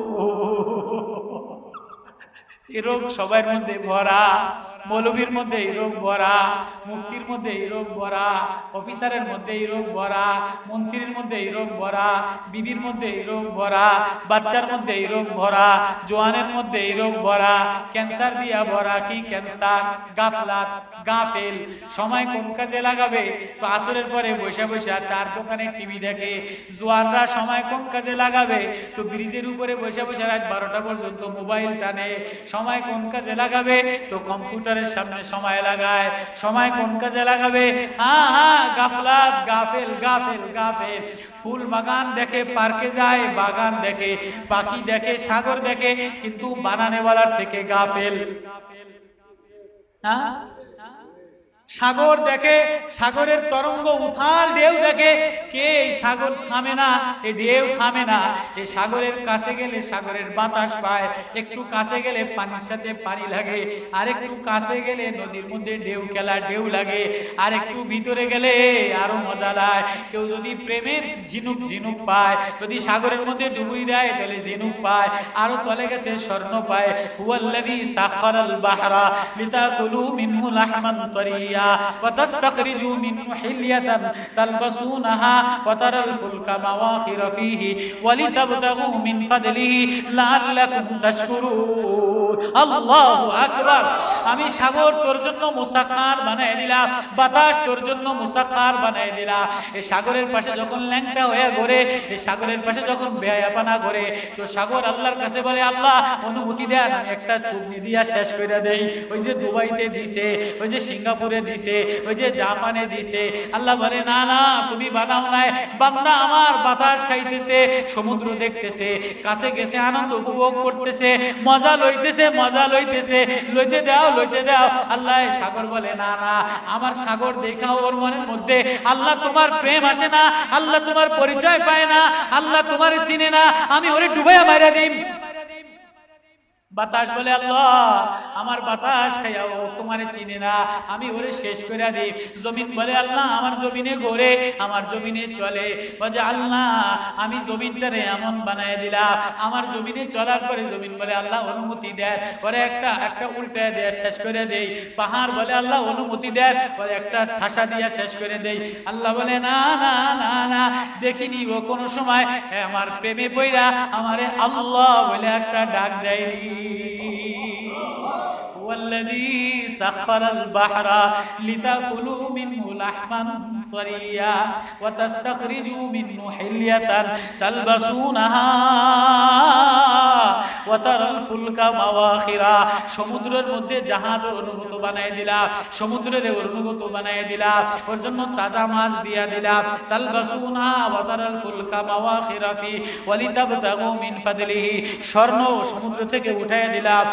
এই রোগ সবার মধ্যে ভরা, মৌলবীর মধ্যে এই রোগ ভরা, মুফতির মধ্যে এই রোগ ভরা, অফিসারের মধ্যে এই রোগ ভরা, মন্ত্রীর মধ্যে এই রোগ ভরা, বিবির মধ্যে এই রোগ ভরা, বাচ্চার মধ্যে এই রোগ ভরা, জোয়ানের মধ্যে এই রোগ ভরা, ক্যান্সার দিয়া ভরা। কি ক্যান্সার? গাফলাত, গাফেল। সময় কোন কাজে লাগাবে? তো আসরের পরে বৈশা বৈশা চার দোকানে টিভি দেখে। জোয়ানরা সময় কোন কাজে লাগাবে? তো ব্রিজের উপরে বৈশা বৈশা রাত 12টা পর্যন্ত মোবাইল টানে। সময় কোন কাজে লাগাবে? তো কম্পিউটারের সামনে সময় লাগায়। সময় কোন কাজে লাগাবে? গাফলাত, গাফেল গাফেল গাফেল। ফুল বাগান দেখে, পার্কে যায়, বাগান দেখে, পাখি দেখে, সাগর দেখে, কিন্তু বানানেওয়ালার থেকে গাফেল। সাগর দেখে, সাগরের তরঙ্গ উথাল ঢেউ দেখে, কে সাগর থামে না, এই ঢেউ থামে না। এই সাগরের কাছে গেলে সাগরের বাতাস পায়, একটু কাছে গেলে পানির সাথে পানি লাগে, আর একটু কাছে গেলে নদীর মধ্যে ঢেউ খেলা ঢেউ লাগে, আর একটু ভিতরে গেলে আরো মজা লাগে। কেউ যদি প্রেমের ঝিনুক ঝিনুক পায়, যদি সাগরের মধ্যে ডুবুরি দেয় তাহলে ঝিনুক পায়, আরো তলে গেছে স্বর্ণ পায়। হুয়াল্লাযী সাখারাল বাহরা লিতাকুলু মিনহু লাহমান তারিয়া দিলা ওয়া তাস্তাখরিজু মিনহু হিলিয়াতান তালবাসুনাহা ওয়া তারাল ফুলকা মাওয়াখিরা ফীহি ওয়া লিতাবতাগু মিন ফাদলিহি লাআল্লাকুম তাশকুরুন। আল্লাহু আকবার। আমি সাগর তোর জন্য মুসাখার বানায় দিলাম, বাতাস তোর জন্য মুসাখার বানায় দিলাম। এই সাগরের পাশে যখন ল্যাংটা হয়ে ঘোরে, এই সাগরের পাশে যখন বেয়াপানা করে, তো সাগর আল্লাহর কাছে বলে, আল্লাহ অনুমতি দেন আমি একটা চুবনি দিয়া শেষ করে দেই। ওই যে দুবাইতে দিছে, ওই যে সিঙ্গাপুরে দিছে, ওই যে জাপানে দিছে। আল্লাহ বলে, না না তুমি বানাও নাই, বান্দা আমার বাতাস খাইতেছে, সমুদ্র দেখতেছে, কাছে গেছে আনন্দ উপভোগ করতেছে, মজা লইতেছে, মজা লইতেছে, লইতে দাও লইতে দাও। আল্লাহ সাগর বলে, না না আমার সাগর দেখাও ওর মনের মধ্যে আল্লাহ তোমার প্রেম আসে না, আল্লাহ তোমার পরিচয় পায় না, আল্লাহ তোমার চিনে না, আমি ওরে ডুবাইয়া মাইরা দিই। বাতাস বলে, আল্লাহ আমার বাতাস খাইয়া ও তোমারে চিনে না, আমি ওরে শেষ করে দিই। জমিন বলে, আল্লাহ আমার জমিনে ঘোরে, আমার জমিনে চলে। বলে, আল্লাহ আমি জমিনটারে এমন বানায় দিলাম, আমার জমিনে চলার পরে জমিন বলে, আল্লাহ অনুমতি দেন ওরে একটা উল্টায় দেয়া শেষ করে দেই। পাহাড় বলে, আল্লাহ অনুমতি দেন ওরে একটা ঠাসা দিয়া শেষ করে দেই। আল্লাহ বলে, না না না না দেখিনি ও কোনো সময় আমার প্রেমে পইরা আমারে আল্লাহ বলে একটা ডাক দেয়নি। والذي سخر البحر لتأكلوا منه لحما طريا وتستخرجوا منه حلية تلبسونها وترى الفلك مواخرا। সমুদ্রের মধ্যে জাহাজ অনুভূত বানায় দিলাম, সমুদ্রের অনুভূত বানায় দিলাম, ওর জন্য তাজা মাছ দিয়া দিলাম। তালবাসুনা ওয়া তারাল ফুলকা মাওয়াখিরা ফি ওয়া লিতাবতাগু মিন ফাদলিহি। স্বর্ণ সমুদ্র থেকে উঠায় দিলাম,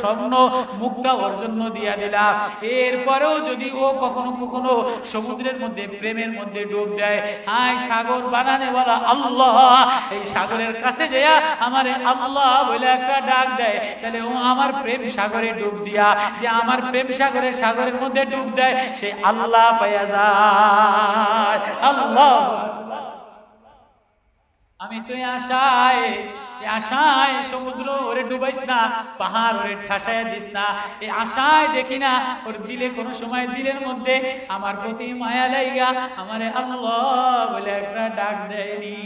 স্বর্ণ মুক্তা ওর জন্য দিয়া দিলাম। এরপরেও যদি ও কখনো কখনো সমুদ্রের মধ্যে প্রেমের মধ্যে ডুব দেয়, হায় সাগর বানানে বলা আল্লাহ, এই সাগরের কাছে যেয়া আমারে আল্লাহ বলে একটা ডাক দেয়, তাহলে ও আমার প্রেম সাগরে ডুব দিয়া, যে আমার প্রেম সাগরের মধ্যে ডুব দেয়, সে আল্লাহ পাইয়া যায়। আল্লাহ আমি তো আশায় সমুদ্র ওরে ডুবাইস না, পাহাড় ওরে ঠাসায় দিস না, এই আশায় দেখি না ওর দিলে কোনো সময় দিলের মধ্যে আমার প্রতি মায়া লাইগা আমারে আল্লাহ বলে একটা ডাক দেয়নি।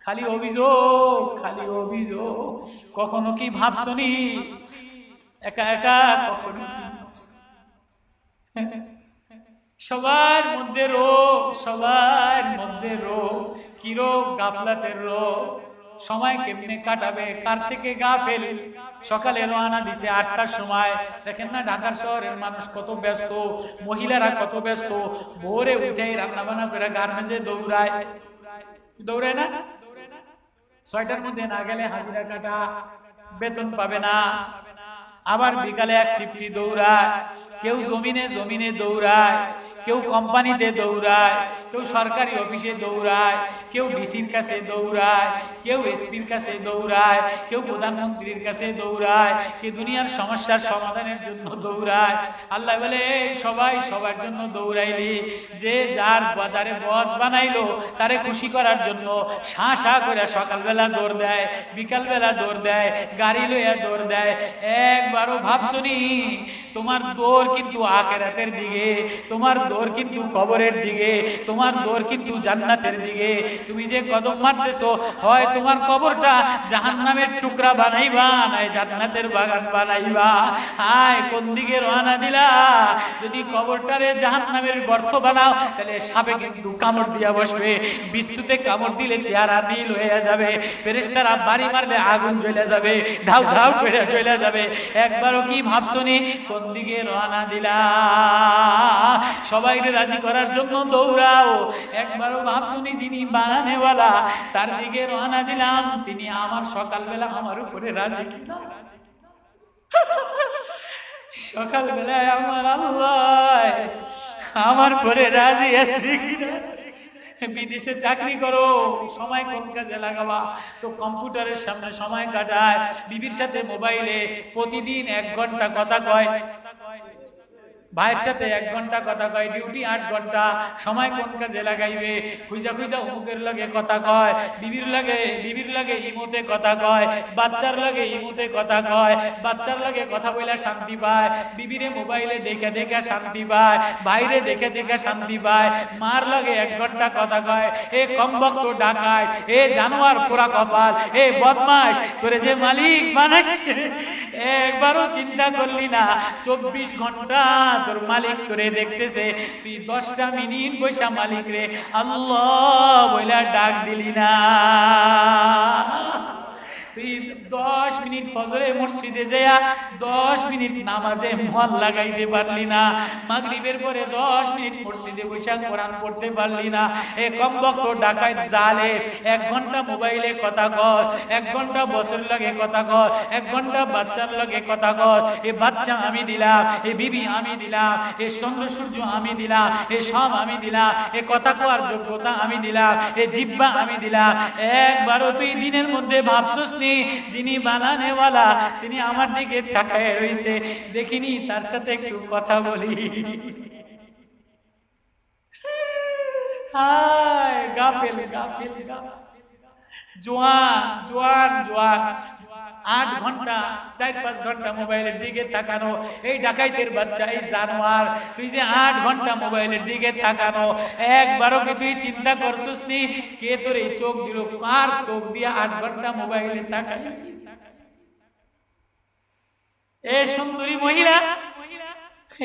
খালি অভিযোগ, খালি অভিযোগ। কখনো কি ভাবছনি একা একা? কখনো সবার মধ্যে রোগ, সবার মধ্যে রোগ। কি রোগ? গাফলাতের রোগ। সময় কেমনে কাটাবে, কার থেকে গাফেল। সকালে রওনা দিছে ৮টার সময়, দেখেন না ঢাকার শহরের মানুষ কত ব্যস্ত, মহিলারা কত ব্যস্ত। ভোরে উঠেই রান্না বান্না করে গার্মেন্টসে দৌড়ায়, দৌড়ায় না? ৬টার মধ্যে না গেলে হাজিরা কাটা, বেতন পাবে না। আবার বিকালে এক শিফটি দৌড়ায়, কেউ জমিনে দৌড়ায়, কেউ কোম্পানিতে দৌড়ায়, কেউ সরকারি অফিসে দৌড়ায়, কেউ ডিসির কাছে দৌড়ায়, কেউ এসপির কাছে দৌড়ায়, কেউ প্রধানমন্ত্রীর কাছে দৌড়ায়, কেউ দুনিয়ার সমস্যার সমাধানের জন্য দৌড়ায়। আল্লাহ বলে, সবাই সবার জন্য দৌড়াইলি, যে যার বাজারে বস বানাইলো তারে খুশি করার জন্য শা করে সকালবেলা দৌড় দেয়, বিকালবেলা দৌড় দেয়, গাড়ি লইয়া দৌড় দেয়। একবারও ভাবছনি তোমার দৌড় কিন্তু আখিরাতের দিকে, তোমার দৌড় কিন্তু কবরের দিকে, তোমার দৌড় কিন্তু জান্নাতের দিকে। তুমি যে কদম মারতেছো, হয় তোমার কবরটা জাহান্নামের টুকরা বানাইবা, নাই জান্নাতের বাগান বানাইবা। হায় কোন দিকে রওনা দিলা? যদি কবরটারে জাহান্নামের গর্ত বানাও, তাহলে সাপে কিন্তু কামড় দিয়া বসবে, বিশ্বতে কামড় দিলে চেহারা নীল হয়ে যাবে, ফেরেশতারা বাড়ি মারলে আগুন জ্বলে যাবে, ধাউ ধাউ করে জ্বলে যাবে। একবারও কি ভাবছনি কোন দিকে রওনা দিলা? সবাইকে রাজি করার জন্য দৌড়াও। একবারও ভাবছনি যিনি বানানেওয়ালা তার দিকে রওনা দিলাম, তিনি আমার সকালবেলা আমার উপরে রাজি কিনা? সকালবেলায় আমার আল্লাহ আমার পরে রাজি আছে কিনা? বিদেশে চাকরি করো, সময় কোন কাজে লাগাবা? তো কম্পিউটারের সামনে সময় কাটায়, বিবির সাথে মোবাইলে প্রতিদিন ১ ঘন্টা কথা কয়। ভাইয়ের সাথে 1 ঘন্টা কথা কয়, ডিউটি 8 ঘন্টা, সময় কোন কাজে লাগাইবে, খুঁজা খুঁজা অমুকের লাগে কথা কয়, বিবির লাগে ইমোতে কথা কয়, বাচ্চার লাগে ইমোতে কথা কয়, বাচ্চার লাগে কথা বইলা শান্তি পায়, বিবিরে মোবাইলে দেখে দেখে শান্তি পায়, বাইরে দেখে দেখে শান্তি পায়, মার লাগে 1 ঘন্টা কথা কয়। এ কমবক্ত ডাকায়, এ জানোয়ার পোড়া কপাল, এ বদমাশ, তোরে যে মালিক বানাইছে একবারও চিন্তা করলি না 24 ঘন্টা তোর মালিক তোরে দেখতেছে, তুই 10টা মিনিট বৈশা মালিক রে আল্লাহ বইলা ডাক দিলি না। তুই 10 মিনিট ফজরে মসজিদে যায়া 10 মিনিট নামাজে মন লাগাইতে পারলি না, মাগরিবের পরে 10 মিনিট মসজিদে বসে কোরআন পড়তে পারলি না। এ কমবক্ত ডাকাত জালে 1 ঘন্টা মোবাইলে কথা কর, 1 ঘন্টা বছর লাগে কথা কর, 1 ঘন্টা বাচ্চার লাগে কথা কর। এ বাচ্চা আমি দিলাম, এ বিবি আমি দিলাম, এ চন্দ্র সূর্য আমি দিলাম, এ সব আমি দিলাম, এ কথা কোয়ার যোগ্যতা আমি দিলাম, এ জিহ্বা আমি দিলাম। একবারও তুই দিনের মধ্যে ভাবছস যিনি বানানেওয়ালা তিনি আমার দিকে তাকায় রইছে, দেখিনি তার সাথে একটু কথা বলি। হায় গাফেল গাফেল জোয়ান জোয়ান জোয়ান 8 ঘন্টা 4-5 ঘন্টা মোবাইলের দিকে তাকানো। এই ডাকাইতের বাচ্চা, এই জানোয়ার, তুই যে 8 ঘন্টা মোবাইলের দিকে তাকানো, একবারও কি তুই চিন্তা করছিস নি কে তোর এই চোখ দিল? কার চোখ দিয়ে 8 ঘন্টা মোবাইলে তাকাই? এ সুন্দরী মহিলা,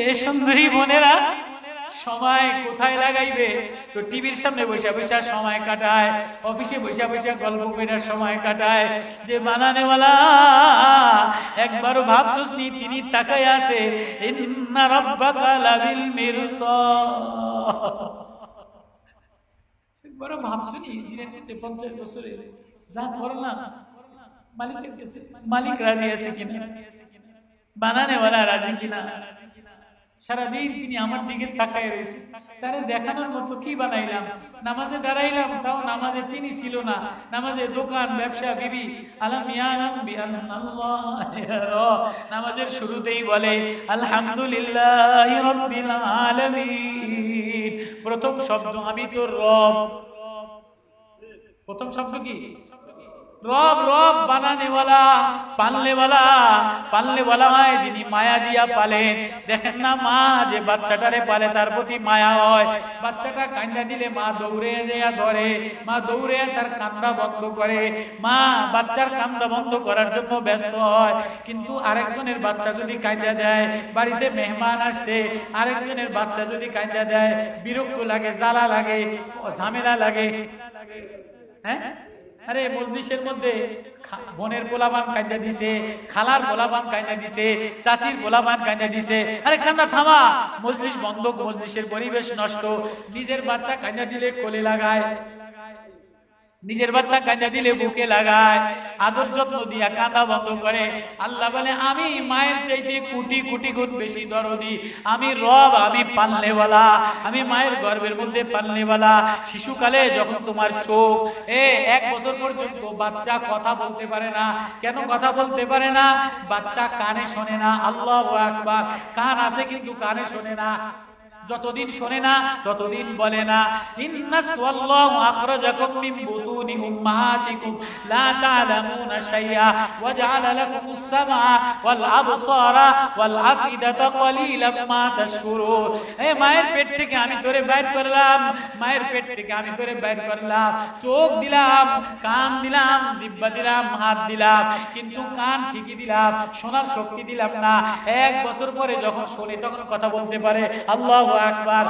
এ সুন্দরী বোনেরা, সময় কোথায় লাগাইবে? তো টিভির সামনে বসে বসে সময় কাটায়, অফিসে বসে বসে গল্প করে সময় কাটায়। যে বানানেওয়ালা একবারও ভাবছস নি তিনি তাকায় আছে, ইন্না রাব্বাকা লাবিল মিরসাদ। একবারও ভাবছনি দিনের 50 বছরে যা করলাম মালিকের কাছে, মালিক রাজি আছে কিনা, বানানেওয়ালা রাজি কিনা? সারাদিন তিনি আমার দিকে তাকায় রয়েছে, তারে দেখানোর মতো কি বানাইলাম? নামাজে দাঁড়াইলাম, তাও নামাজে তিনি ছিল না, নামাজে দোকান ব্যবসা বিবি। আলাম ইয়ালাম বিআন্নাল্লাহ, নামাজের শুরুতেই বলে আলহামদুলিল্লাহি রাব্বিল আলামিন। প্রথম শব্দ আমি তোর রব। প্রথম শব্দ কি? রব। রব বানানেওয়ালা, পালনেওয়ালা হয় যিনি মায়া দিয়া পালেন। দেখেন না মা যে বাচ্চাটারে পালে তার প্রতি মায়া হয়। বাচ্চাটা কান্দা দিলে মা দৌড়ে যেয়া ধরে, মা দৌড়ে তার কান্দা বন্ধ করে, মা বাচ্চার কান্দা বন্ধ করার জন্য ব্যস্ত হয়। কিন্তু আরেকজনের বাচ্চা যদি কান্দা দেয়, বাড়িতে মেহমান আসছে, আরেকজনের বাচ্চা যদি কান্দা দেয়, বিরক্ত লাগে, জ্বালা লাগে, ঝামেলা লাগে। হ্যাঁ, আরে মজলিসের মধ্যে বোনের পোলাবান কাঁদা দিছে, খালার পোলাবান কাঁদা দিছে, চাচির পোলাবান কাঁদা দিছে। আরে কান্না থামা, মজলিস বন্ধ, মজলিসের পরিবেশ নষ্ট। নিজের বাচ্চা কাঁদা দিলে কোলে লাগায়, নিজের বাচ্চা কাঁদা দিলে বুকে লাগায়, আদর যত্ন দিয়া কাঁদা বন্ধ করে। আল্লাহ বলে আমি মায়ের চাইতে কোটি কোটি গুণ বেশি দরদি, আমি রব, আমি পালনেওয়ালা, আমি মায়ের গর্ভের মধ্যে পালনেওয়ালা। শিশুকালে যখন তোমার চোখ 1 বছর পর্যন্ত বাচ্চা কথা বলতে পারে না। কেন কথা বলতে পারে না? বাচ্চা কানে শোনে না। আল্লাহু আকবার। কান আছে কিন্তু কানে শোনে না। যতদিন শোনে না ততদিন বলে না। ইন্নাস ওয়াল্লাহু আখরাজাকুম মিন বুতুনি উম্মাহাতিকুম লা তা'লামুনা শাইআ ওয়া জা'আলা লাকুমুস সামআ ওয়াল আবসারা ওয়াল আফিদাতা ক্বালিলাম মা তাশকুরুন। এই মায়ের পেট থেকে আমি তোরে বাইর করলাম, মায়ের পেট থেকে আমি তোরে বাইর করলাম, চোখ দিলাম, কান দিলাম, জিহ্বা দিলাম, হাত দিলাম, কিন্তু কান ঠিকই দিলাম, শোনার শক্তি দিলাম না। 1 বছর পরে যখন শোনে তখন কথা বলতে পারে। আল্লাহু আকবার।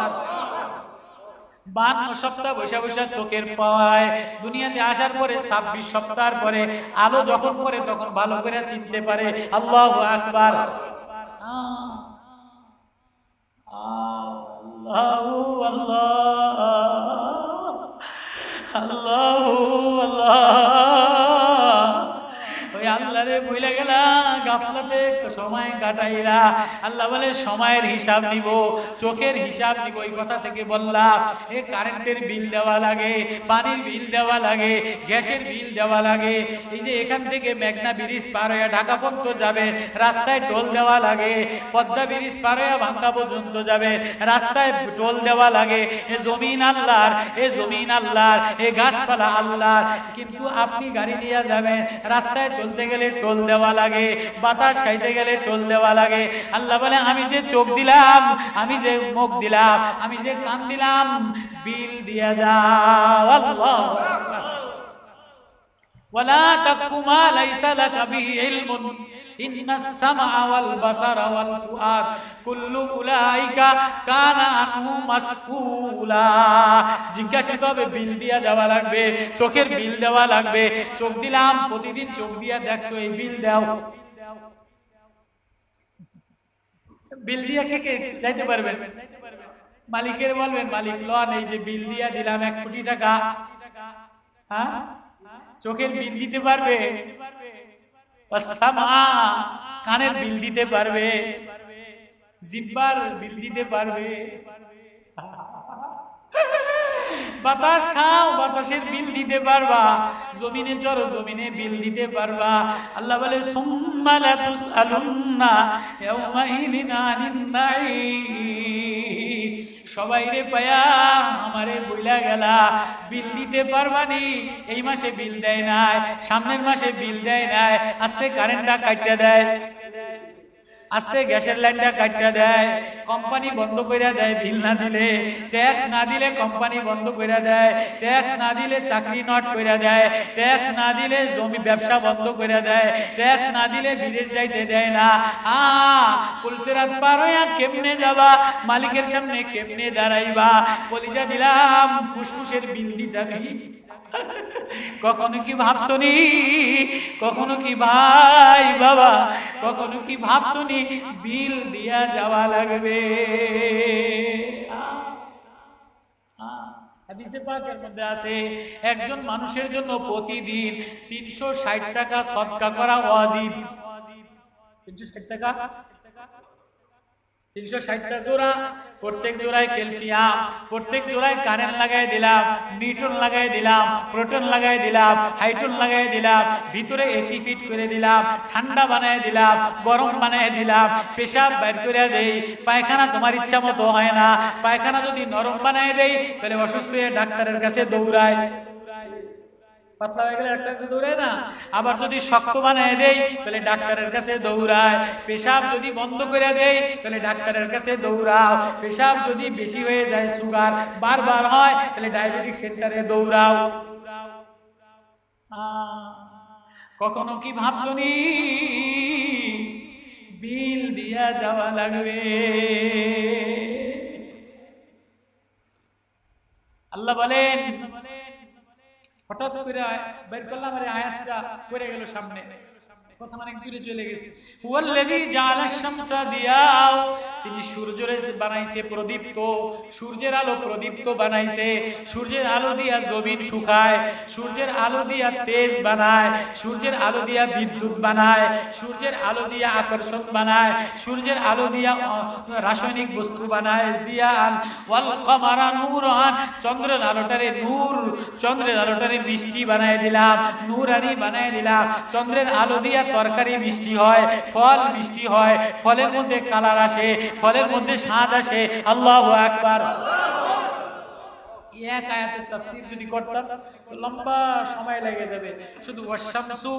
52 সপ্তাহ বৈশা বৈশা চোখের পাওয়ায় দুনিয়াতে আসার পরে 26 সপ্তাহ পরে আলো যখন পরে তখন ভালো করে চিনতে পারে। আল্লাহু আকবার। আল্লাহু আল্লাহ, আল্লাহু আল্লাহ। ওই আল্লাহরে ভুলে গেলাম, গাফলাতে সময় কাটাইলা। আল্লাহ বলে সময়ের হিসাব নিব, চোখের হিসাব নিব। এই কথা থেকে বললাম এ কারেন্টের বিল দেওয়া লাগে, পানির বিল দেওয়া লাগে, গ্যাসের বিল দেওয়া লাগে। এই যে এখান থেকে মেঘনা ব্রিজ পার হয়ে ঢাকা পর্যন্ত যাবে, রাস্তায় টোল দেওয়া লাগে। পদ্মা ব্রিজ পার হয়ে ভাঙ্গা পর্যন্ত যাবে, রাস্তায় টোল দেওয়া লাগে। এ জমিন আল্লাহর, এ জমিন আল্লাহর, এ গাছপালা আল্লাহর। কিন্তু আপনি গাড়ি নিয়ে যাবেন, রাস্তায় চলতে গেলে টোল দেওয়া লাগে, বাতাস খাইতে গেলে টোল দেওয়া লাগে। আল্লাহ বলে আমি যে চোখ দিলাম, আমি যে মুখ দিলাম, আমি যে কান দিলাম, বিল দিয়া যাও। আল্লাহ ওয়ালা তাকফু মা লাইসা লাকা বিহি ইলমুন ইন্নাস সামআ ওয়াল বাসারা ওয়াল ফুআদ কুল্লু উলাইকা কানা আনহু মাসউলা। জিজ্ঞাসিত হবে, বিল দিয়া যাওয়া লাগবে, চোখের বিল দেওয়া লাগবে। চোখ দিলাম, প্রতিদিন চোখ দিয়া দেখছো, এই বিল দাও। বিল দিয়া কে যাইতে পারবেন? মালিকের বলবেন, মালিক লন, এই যে বিল দিয়া দিলাম 1 কোটি টাকা, হ্যাঁ চোখের বিল দিতে পারবে? কানের বিল দিতে পারবে? জিহ্বার বিল দিতে পারবে? বাতাস খাও, বাতাসের বিল দিতে পারবা? জমিনে চড়ো, জমিনে বিল দিতে পারবা? আল্লাহ বলে সুম্মা লা তুসআলুন্না ইয়াওমাইদিন আনিন নাঈম। সবাই রে পায়া আমারে বইলা গেলা, বিল দিতে পারবানি? এই মাসে বিল দেয় নাই, সামনের মাসে বিল দেয় নাই, আস্তে কারেন্টটা কাটতে দেয়, আস্তে গ্যাসের লাইনটা কাটতে দেয়, কোম্পানি বন্ধ করে দেয় বিল না দিলে, ট্যাক্স না দিলে কোম্পানি বন্ধ করে দেয়, ট্যাক্স না দিলে চাকরি নট করে দেয়, ট্যাক্স না দিলে জমি ব্যবসা বন্ধ করে দেয়, ট্যাক্স না দিলে বিদেশ যাইতে দেয় না। পুলিশের পার হইয়া কেমনে যাবা, মালিকের সামনে কেমনে দাঁড়াইবা? কলিজা দিলাম, ফুসফুসের বিল দিতাবি। কখনো কি ভাবছনি, কখনো কি ভাই বাবা, কখনো কি ভাবছনি বিল দিয়া যাওয়া লাগবে? হাদিসে পাকের মধ্যে আছে, একজন মানুষের জন্য প্রতিদিন 360 টাকা সদকা করা ওয়াজিব। 360 টাকা, 360টা জোড়া, প্রত্যেক জোড়ায় ক্যালসিয়াম, প্রত্যেক জোড়ায় কারেন্ট লাগাই দিলাম, নিউটন লাগাই দিলাম, প্রোটন লাগাই দিলাম, হাইড্রোজেন লাগাই দিলাম, ভিতরে এসি ফিট করে দিলাম, ঠান্ডা বানায় দিলাম, গরম বানায় দিলাম, পেশাব বাইর করে দেই। পায়খানা তোমার ইচ্ছা মতো হয় না, পায়খানা যদি নরম বানায় দেই তাহলে অসুস্থ হয়ে ডাক্তারের কাছে দৌড়ায়। পাতলা হয়ে গেলে ডাক্তারের কাছে দৌড়ায় না? আবার যদি শক্ত বানায় দেই তাহলে ডাক্তারের কাছে দৌড়ায়। পেশাব যদি বন্ধ করে দেই তাহলে ডাক্তারের কাছে দৌড়াও। পেশাব যদি বেশি হয়ে যায়, সুগার বারবার হয়, তাহলে ডায়াবেটিক সেন্টারে দৌড়াও। কখনো কি ভাবছনি বিল দিয়া যাওয়া লাগবে? আল্লাহ বলেন, হঠাৎ করে বের করলাম, আরে আয়াতটা পড়ে গেল সামনে, কথা অনেক দূরে চলে গেছে। হুয়াল্লাযী জাআলাশ শামসা দিয়াও, তিনি সূর্যরে বানাইছে প্রদীপ্ত, সূর্যের আলো প্রদীপ্ত বানাইছে। সূর্যের আলো দিয়া জমিন শুকায়, সূর্যের আলো দিয়া তেজ বানায়, সূর্যের আলো দিয়া বিদ্যুৎ বানায়, সূর্যের আলো দিয়া আকর্ষণ বানায়, সূর্যের আলো দিয়া রাসায়নিক বস্তু বানায়। জিয়ান ওয়াল কমারা নূরান, চন্দ্রের আলোটারে নূর, চন্দ্রের আলোটারে মিষ্টি বানায় দিলাম, নূরানি বানায় দিলাম। চন্দ্রের আলো দিয়া তরকারি মিষ্টি হয়, ফল মিষ্টি হয়, ফলের মধ্যে কালার আসে, ফলের মধ্যে স্বাদ আসে। আল্লাহু আকবার। এক আয়াতের তাফসীর যদি করতাম তো লম্বা সময় লেগে যাবে। শুধু ওয়াশ-শামসু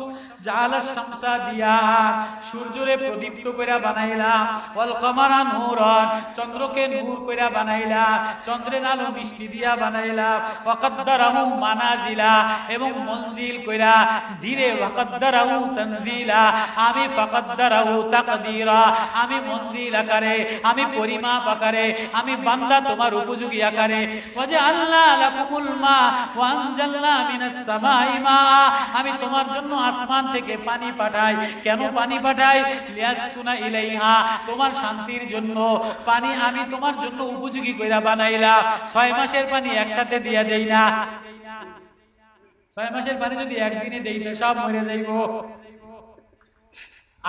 জাআলাশ শামসা দিয়ান, সূর্যরে প্রদীপ্ত কইরা বানাইলাম, ওয়াল কমারা নূরান, চন্দ্রকে নূর কইরা বানাইলাম, চন্দ্রের আলো মিষ্টি দিয়া বানাইলাম, ওয়া কদ্দারাহু মানাজিলা, এবং মনজিল কইরা ধীরে, ওয়া কদ্দারাহু তানজিলা, আমি ফাকদ্দারাহু তাকদীরা, আমি মনজিল আকারে, আমি পরিমাপ আকারে, আমি বান্দা তোমার উপযোগী আকারে। ওয়াজআল আমি তোমার জন্য আসমান থেকে পানি পাঠাই। কেন পানি পাঠাই? লিয়াসকুনা ইলাইহা, তোমার শান্তির জন্য। পানি আমি তোমার জন্য উপযোগী কইরা বানাইলাম। 6 মাসের পানি একসাথে দিয়া দেই না। 6 মাসের পানি যদি একদিনে দেই তো সব মরে যাইব।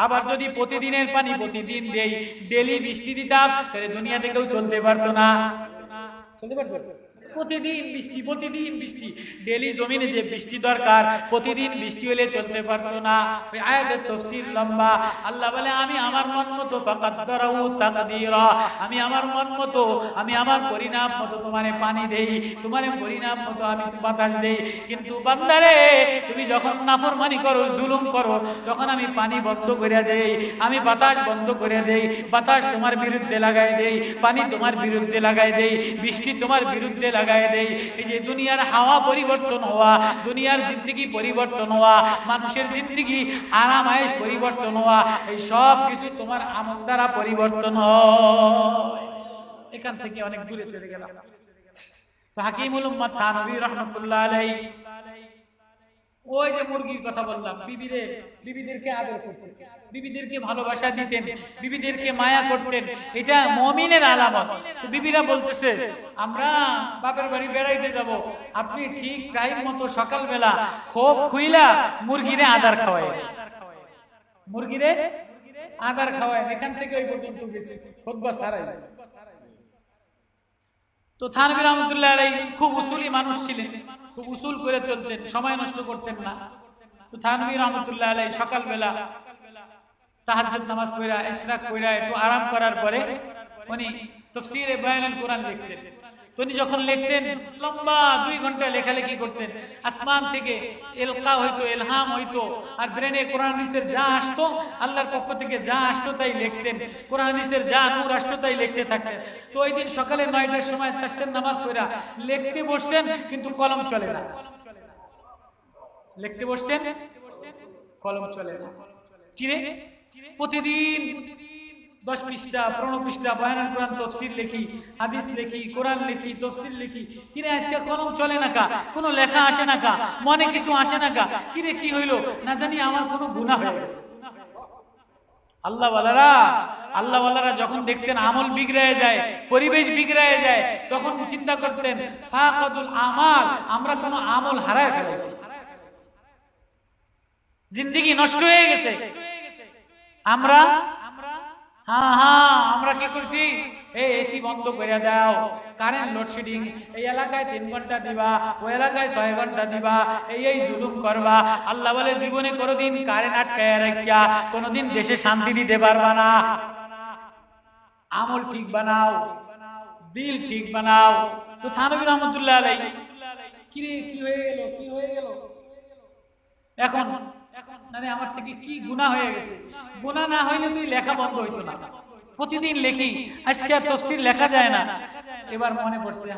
আবার যদি প্রতিদিনের পানি প্রতিদিন দেই, ডেলি বৃষ্টি দিতাম, তাহলে দুনিয়া থেকেও চলতে পারতো না। চলতে পারতো? প্রতিদিন বৃষ্টি, প্রতিদিন বৃষ্টি, ডেলি জমিনে যে বৃষ্টি দরকার প্রতিদিন বৃষ্টি হলে চলতে পারতো না। ওই আয়াতের তাফসীর লম্বা। আল্লাহ বলে আমি আমার মন মতো ফাকাদ্দারাহু তাকদীরা, আমি আমার মন মতো, আমি আমার পরিণাম মতো তোমারে পানি দেই, তোমারে পরিণাম মতো আমি বাতাস দেই। কিন্তু বান্দারে তুমি যখন নাফরমানি করো, জুলুম করো, তখন আমি পানি বন্ধ করে দেই, আমি বাতাস বন্ধ করে দেই, বাতাস তোমার বিরুদ্ধে লাগাই দেই, পানি তোমার বিরুদ্ধে লাগাই দেই, বৃষ্টি তোমার বিরুদ্ধে লাগাই দেই। এই যে দুনিয়ার হাওয়া পরিবর্তন হওয়া, দুনিয়ার জিন্দেগি পরিবর্তন হওয়া, মানুষের জিন্দেগি আরাম আয়েশ পরিবর্তন হওয়া, এই সব কিছু তোমার আমল দ্বারা পরিবর্তন হয়। এখান থেকে অনেক দূরে চলে গেলাম। তো হাকিমুল উম্মাত থানভী রাহমাতুল্লাহ আলাইহি ওই যে মুরগির কথা বললাম, বিবিদেরকে আদর করতেন, বিবিদেরকে ভালোবাসা দিতেন, বিবিদেরকে মায়া করতেন, এটা মুমিনের আলামত। তো বিবিরা বলতেছে আমরা বাপের বাড়ি বেড়াইতে যাব, আপনি ঠিক টাইম মতো সকালবেলা খোপ খুইলা মুরগিরে আদার খাওয়ায়, মুরগিরে আদার খাওয়ায়। এখান থেকে ওই পর্যন্ত গেছে, খুতবা ছাড়াই। তো থানভী রাহমাতুল্লাহ আলাইহি খুব উসুলি মানুষ ছিলেন, খুব উসুল করে চলতেন, সময় নষ্ট করতেন না। তো থানভী রাহমাতুল্লাহ আলাইহি সকালবেলা তাহাজ্জুদ নামাজ পড়া, ইশরাক পড়া, একটু আরাম করার পরে উনি তাফসীরে বায়ানুল কোরআন লিখতেন। তো উনি যখন লিখতেন লম্বা 2 ঘন্টা লেখালেখি করতেন। আসমান থেকে ইলকা হইতো, ইলহাম হইতো, আর ব্রেনে কোরআন হাদিসের যা আসতো, আল্লাহর পক্ষ থেকে যা আসতো তাই লিখতেন, কোরআন হাদিসের যা নূর আসতো তাই লিখতে থাকতেন। তো ওই দিন সকালে 9টার সময় তাসবিহ নামাজ পড়া লিখতে বসছেন, কিন্তু কলম চলে না। লিখতে বসছেন, কলম চলে না। কিরে প্রতিদিন 10 পৃষ্ঠা 15 পৃষ্ঠা বায়ানুল কোরআন তাফসীর লিখি, হাদিস লিখি, কোরআন লিখি, তাফসীর লিখি, কিরে আজকে কলম চলে না কা, কোনো লেখা আসে না কা, মনে কিছু আসে না কা, কিরে কি হইলো, না জানি আমার কোনো গুনাহ হয়ে গেছে। আল্লাহ ওয়ালারা যখন দেখতেন আমল বিগড়ে যায়, পরিবেশ বিগড়ে যায়, তখন চিন্তা করতেন ফাকাদুল আমাল, আমরা কোনো আমল হারায় ফেলেছি, জিন্দেগি নষ্ট হয়ে গেছে। আমরা আমরা কি করছি, এই এসি বন্ধ করে দাও, কারেন্ট লোডশেডিং, এই এলাকায় 3 ঘন্টা দিবা, ওই এলাকায় 6 ঘন্টা দিবা, এই জুলুম করবা। আল্লাহ বলে জীবনে কোনোদিন কারেন্ট আটকায় রাখিয়া কোনোদিন দেশে শান্তি দিতে পারবা না। আমল ঠিক বানাও, দিল ঠিক বানাও। তো থানভী রাহমাতুল্লাহ আলাইহি কিরে কি হয়ে গেল, কি হয়ে গেল, এখন মানে আমার থেকে কি গুনাহ হয়ে গেছে। গুনাহ না হইলে তুই লেখা বন্ধ হইতো না, প্রতিদিন লেখি, আজকে আর তাফসীর লেখা যায় না। এবার মনে পড়ছে,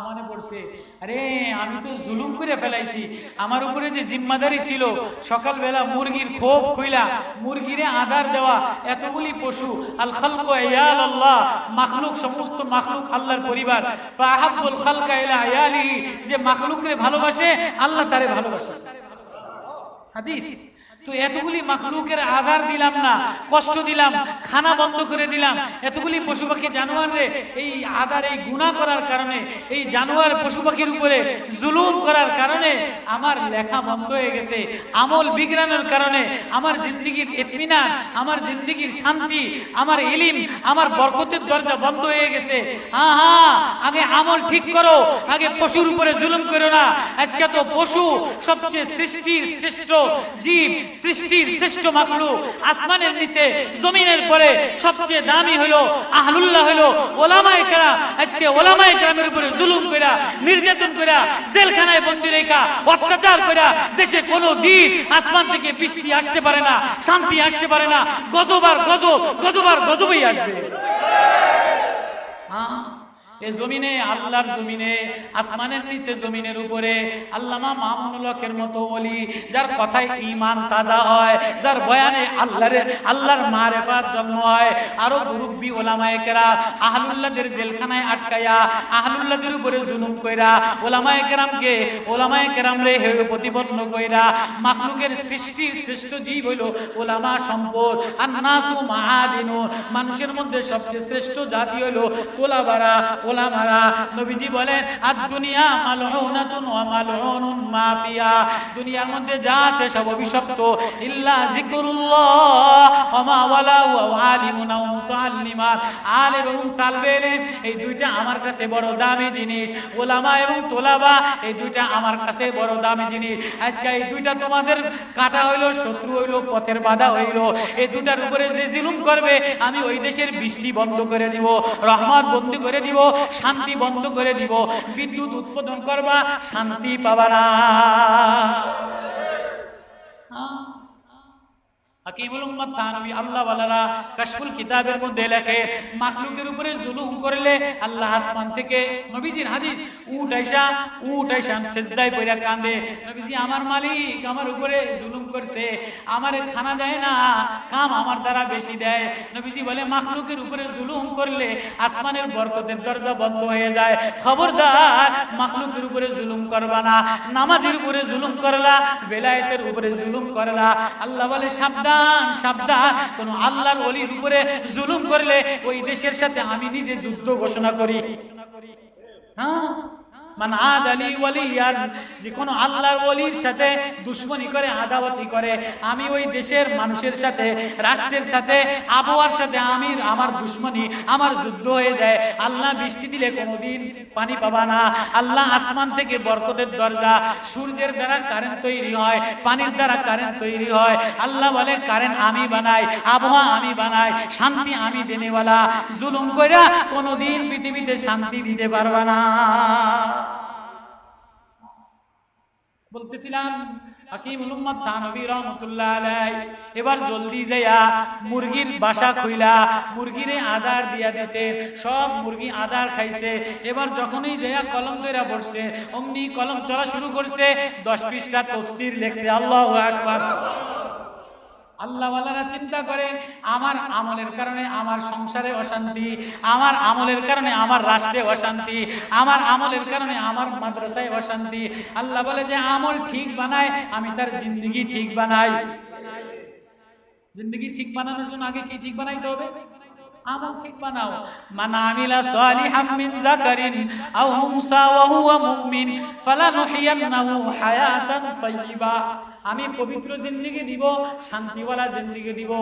মনে পড়ছে, আরে আমি তো জুলুম করে ফেলাইছি, আমার উপরে যে জিম্মাদারি ছিল সকালবেলা মুরগির খোপ খুইলা মুরগিরে আদার দেওয়া, এতগুলি পশু, আল খালকু ইয়ালাল্লাহ, মাখলুক, সমস্ত মাখলুক আল্লাহর পরিবার, ফাহাব্বুল খালকা ইলা ইয়ালিহি, যে মাখলুকরে ভালোবাসে আল্লাহ তারে ভালোবাসে, হাদিস। তো এতগুলি মাখলুকের আধার দিলাম না, কষ্ট দিলাম, খানা বন্ধ করে দিলাম, এতগুলি পশু পাখি জানোয়ারে এই আধার, এই গুনাহ করার কারণে, এই জানোয়ার পশু পাখির উপরে জুলুম করার কারণে আমার লেখা বন্ধ হয়ে গেছে। আমল বিগড়ানোর কারণে আমার জিন্দেগির ইতমিনান, আমার জিন্দেগির শান্তি, আমার ইলম, আমার বরকতের দরজা বন্ধ হয়ে গেছে। আগে আমল ঠিক করো, আগে পশুর উপরে জুলুম করো না। আজকে তো পশু সবচেয়ে সৃষ্টির শ্রেষ্ঠ জীব, সৃষ্টির শ্রেষ্ঠ মাখলুক, আসমানের নিচে জমিনের পরে সবচেয়ে দামি হলো আহলুল্লাহ, হলো ওলামায়ে কেরাম। আজকে ওলামায়ে কেরামের উপরে জুলুম কইরা, নির্যাতন কইরা, জেলখানায় বন্দী রেখা, অত্যাচার কইরা দেশে কোনো দিন আসমান থেকে বৃষ্টি আসতে পারে না, শান্তি আসতে পারে না, গজব আর গজব, গজব আর গজবই আসবে। এই জমিনে, আল্লাহর জমিনে, আসমানের নিচে জমিনের উপরে আল্লামা মামুনুল হকের মতো ওলি, যার কথায় ঈমান তাজা হয়, যার বয়ানে আল্লাহর মারিফাত জন্ম হয়, আরো মুরব্বি ওলামায়ে কেরাম আহলুল্লাহদের জেলখানায় আটকায়া, আহলুল্লাহদের উপরে জুলুম কইরা, ওলামায়ে কেরামরে হেয় প্রতিপন্ন কইরা, মাখলুকের সৃষ্টির শ্রেষ্ঠ জীব হইল ওলামা সম্পদ, আর নাসু মাআদিনু, মানুষের মধ্যে সবচেয়ে শ্রেষ্ঠ জাতি হইল তোলাবারা উলামারা। নবীজি বলেন আদ-দুনিয়া মালউনাতুন ওয়া মালউনুন মা ফিহা, দুনিয়ার মধ্যে যা আছে সব অভিশপ্ত, ইল্লা যিকরুল্লাহ ওয়া মা ওয়ালা ওয়া আলিমুন ওয়া মুতাআল্লিমান। আলেম এবং তালবে ইলম এই দুইটা আমার কাছে বড় দামি জিনিস, উলামা এবং তোলাবা এই দুইটা আমার কাছে বড় দামি জিনিস। আজকে এই দুইটা তোমাদের কাটা হইলো, শত্রু হইলো, পথের বাধা হইলো। এই দুটার উপরে যে জুলুম করবে আমি ওই দেশের বৃষ্টি বন্ধ করে দিব, রহমত বন্ধ করে দিব, শান্তি বন্ধ করে দিব। বিদ্যুৎ উৎপাদন করবা, শান্তি পাবা না। হাকিমুল উম্মাত থানভী আল্লাহ ওয়ালারা কাশফুল কিতাবের মধ্যে লেখে মাখলুকের উপরে জুলুম করলে আল্লাহ আসমান থেকে, নবীজির হাদিস, উট আইসা সিজদায় পড়ে কাঁদে, নবীজি আমার মালিক আমার উপরে জুলুম করছে, আমারে খানা দেয় না, কাম আমার দ্বারা বেশি দেয়। নবীজি বলে মাখলুকের উপরে জুলুম করলে আসমানের বরকতের দরজা বন্ধ হয়ে যায়। খবরদার মাখলুকের উপরে জুলুম করবা না। নামাজের উপরে জুলুম করলা, বেলায়েতের উপরে জুলুম করলা। আল্লাহ বলে সাবধান সাবধান, কোন আল্লাহর ওলির উপরে জুলুম করলে ওই দেশের সাথে আমি নিজে যুদ্ধ ঘোষণা করি। হ্যাঁ, মান আদালি ওয়ালিয়ান, যে কোনো আল্লাহর ওলির সাথে দুশমনি করে, আদাওয়াতি করে, আমি ওই দেশের মানুষের সাথে, রাষ্ট্রের সাথে, আবহাওয়ার সাথে আমার দুশমনি, আমার যুদ্ধ হয়ে যায়। আল্লাহ বৃষ্টি দিলে কোনোদিন পানি পাবা না। আল্লাহ আসমান থেকে বরকতের দরজা, সূর্যের দ্বারা কারেন্ট তৈরি হয়, পানির দ্বারা কারেন্ট তৈরি হয়। আল্লাহ বলে কারেন্ট আমি বানাই, আবহাওয়া আমি বানাই, শান্তি আমি দেনেওয়ালা। জুলুম কইরা কোনোদিন পৃথিবীতে শান্তি দিতে পারবা না। বলতেছিলাম হাকিমুল উম্মাত থানভী রাহমাতুল্লাহ আলাইহি এবার জলদি যাইয়া মুরগির বাসা খুইলা মুরগিরে আদার দিয়া দিছে, সব মুরগি আদার খাইছে। এবার যখনই যাইয়া কলম ধইরা বসছে, অমনি কলম চলা শুরু করছে, 10 পৃষ্ঠা তাফসীর লেখছে। আল্লাহু আকবার। আল্লাহওয়ালারা চিন্তা করে আমার আমলের কারণে আমার সংসারে অশান্তি, আমার আমলের কারণে আমার রাষ্ট্রে অশান্তি, আমার আমলের কারণে আমার মাদ্রাসায় অশান্তি। আল্লাহ বলে যে আমল ঠিক বানায় আমি তার জিন্দেগি ঠিক বানাই। জিন্দেগি ঠিক বানানোর জন্য আগে কি ঠিক বানাইতে হবে? আমল ঠিক বানাও। মান আমিলা সালিহাম মিন যাকারিন আও উনসা ওয়া হুয়া মুমিন ফালানুহিয়ান্নাহু হায়াতান তাইয়্যিবা। আমি পবিত্র জিন্দেগি দিব, শান্তিওয়ালা জিন্দেগি দিব।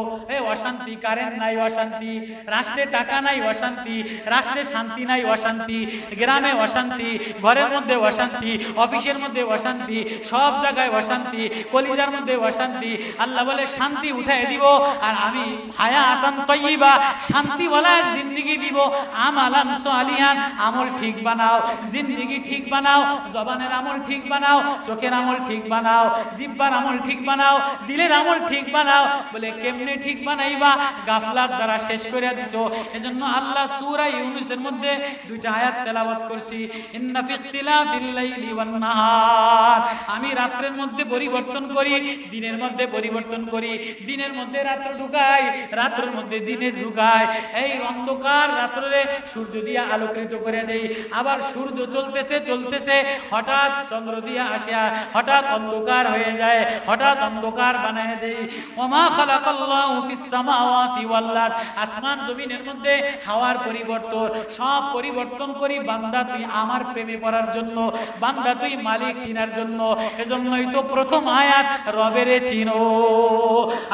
অশান্তি, কারেন্ট নাই অশান্তি, রাষ্ট্রে টাকা নাই অশান্তি, রাষ্ট্রে শান্তি নাই অশান্তি, গ্রামে অশান্তি, ঘরের মধ্যে অশান্তি, অফিসের মধ্যে অশান্তি, সব জায়গায় অশান্তি, কলিজার মধ্যে অশান্তি। আল্লাহ বলে শান্তি উঠাই দিব, আর আমি হায়াতান তাইয়্যিবা, শান্তিওয়ালা জিন্দেগি দিব। আমালান সালিহান, আমল ঠিক বানাও, জিন্দেগি ঠিক বানাও, জবানের আমল ঠিক বানাও, চোখের আমল ঠিক বানাও, জিহ্বার আমল ঠিক বানাও, দিলের আমল ঠিক বানাও। বলে কেমনে ঠিক বানাইবা? গাফলাত দ্বারা শেষ করে দিছো। এজন্য আল্লাহ সূরা ইউনূসের মধ্যে 2টা আয়াত তেলাওয়াত করছি। ইন্না ফি ইখতিলাফিল লাইলি ওয়ান নাহার, আমি রাতের মধ্যে পরিবর্তন করি, দিনের মধ্যে পরিবর্তন করি, দিনের মধ্যে রাত্র ঢুকাই, রাতের মধ্যে দিনের ঢুকাই। এই অন্ধকার রাত্রে সূর্য দিয়া আলোকিত করে দেই, আবার সূর্য চলতেছে চলতেছে হঠাৎ চন্দ্র দিয়া আসিয়া হঠাৎ অন্ধকার হয়ে যায়, হঠাৎ অন্ধকার বানায় দেই। ওমা খালাকাল্লাহু ফিস সামাওয়াতি ওয়াল আরদ, আসমান জমিনের মধ্যে হাওয়ার পরিবর্তন, সব পরিবর্তন করি বান্দা তুই আমার প্রেমে পড়ার জন্য, বান্দা তুই মালিক চিনার জন্য। এজন্যই তো প্রথম আয়াত রবেরে চিনো,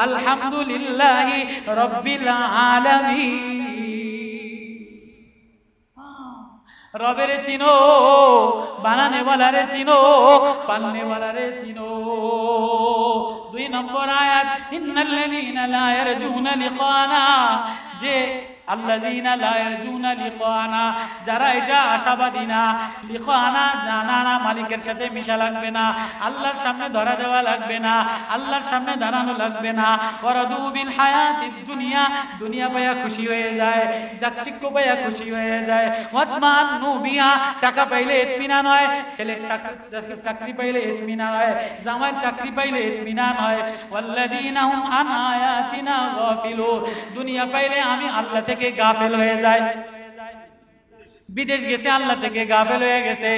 আলহামদুলিল্লাহি রাব্বিল আলামিন। রবেরে চিনো, বানানে ওয়ালারে চিনো, পালনে ওয়ালারে চিনো। 2 নম্বর আয়াত ইন্নাল্লাযীনা লা ইয়ারজুনা লিকানা, যে আল্লাযীনা লা ইয়ারজুনা লিকানা, যারা এটা আশাবাদী না, লিকানা জানা না, মালিকের সাথে মিশা লাগবে না, আল্লাহর সামনে ধরা দেওয়া লাগবে না, আল্লাহর সামনে দাঁড়ানো লাগবে না। ওয়ারাদু বিল হায়াতিদ দুনিয়া, দুনিয়া পায়া খুশি হয়ে যায়, জাকচিক্য পায়া খুশি হয়ে যায়। ওয়াতমান্নু বিহা, টাকা পাইলে ইতমিনান হয়, ছেলের চাকরি পাইলে ইতমিনান হয়, জামাইয়ের চাকরি পাইলে ইতমিনান হয়। ওয়াল্লাযীনা হুম আন আয়াতিনা গাফিলুন, দুনিয়া পাইলে আমি আল্লাহ থেকে গাফেল হয়ে যায়। বিদেশ গেছে আল্লাহ থেকে গাফেল হয়ে গেছে,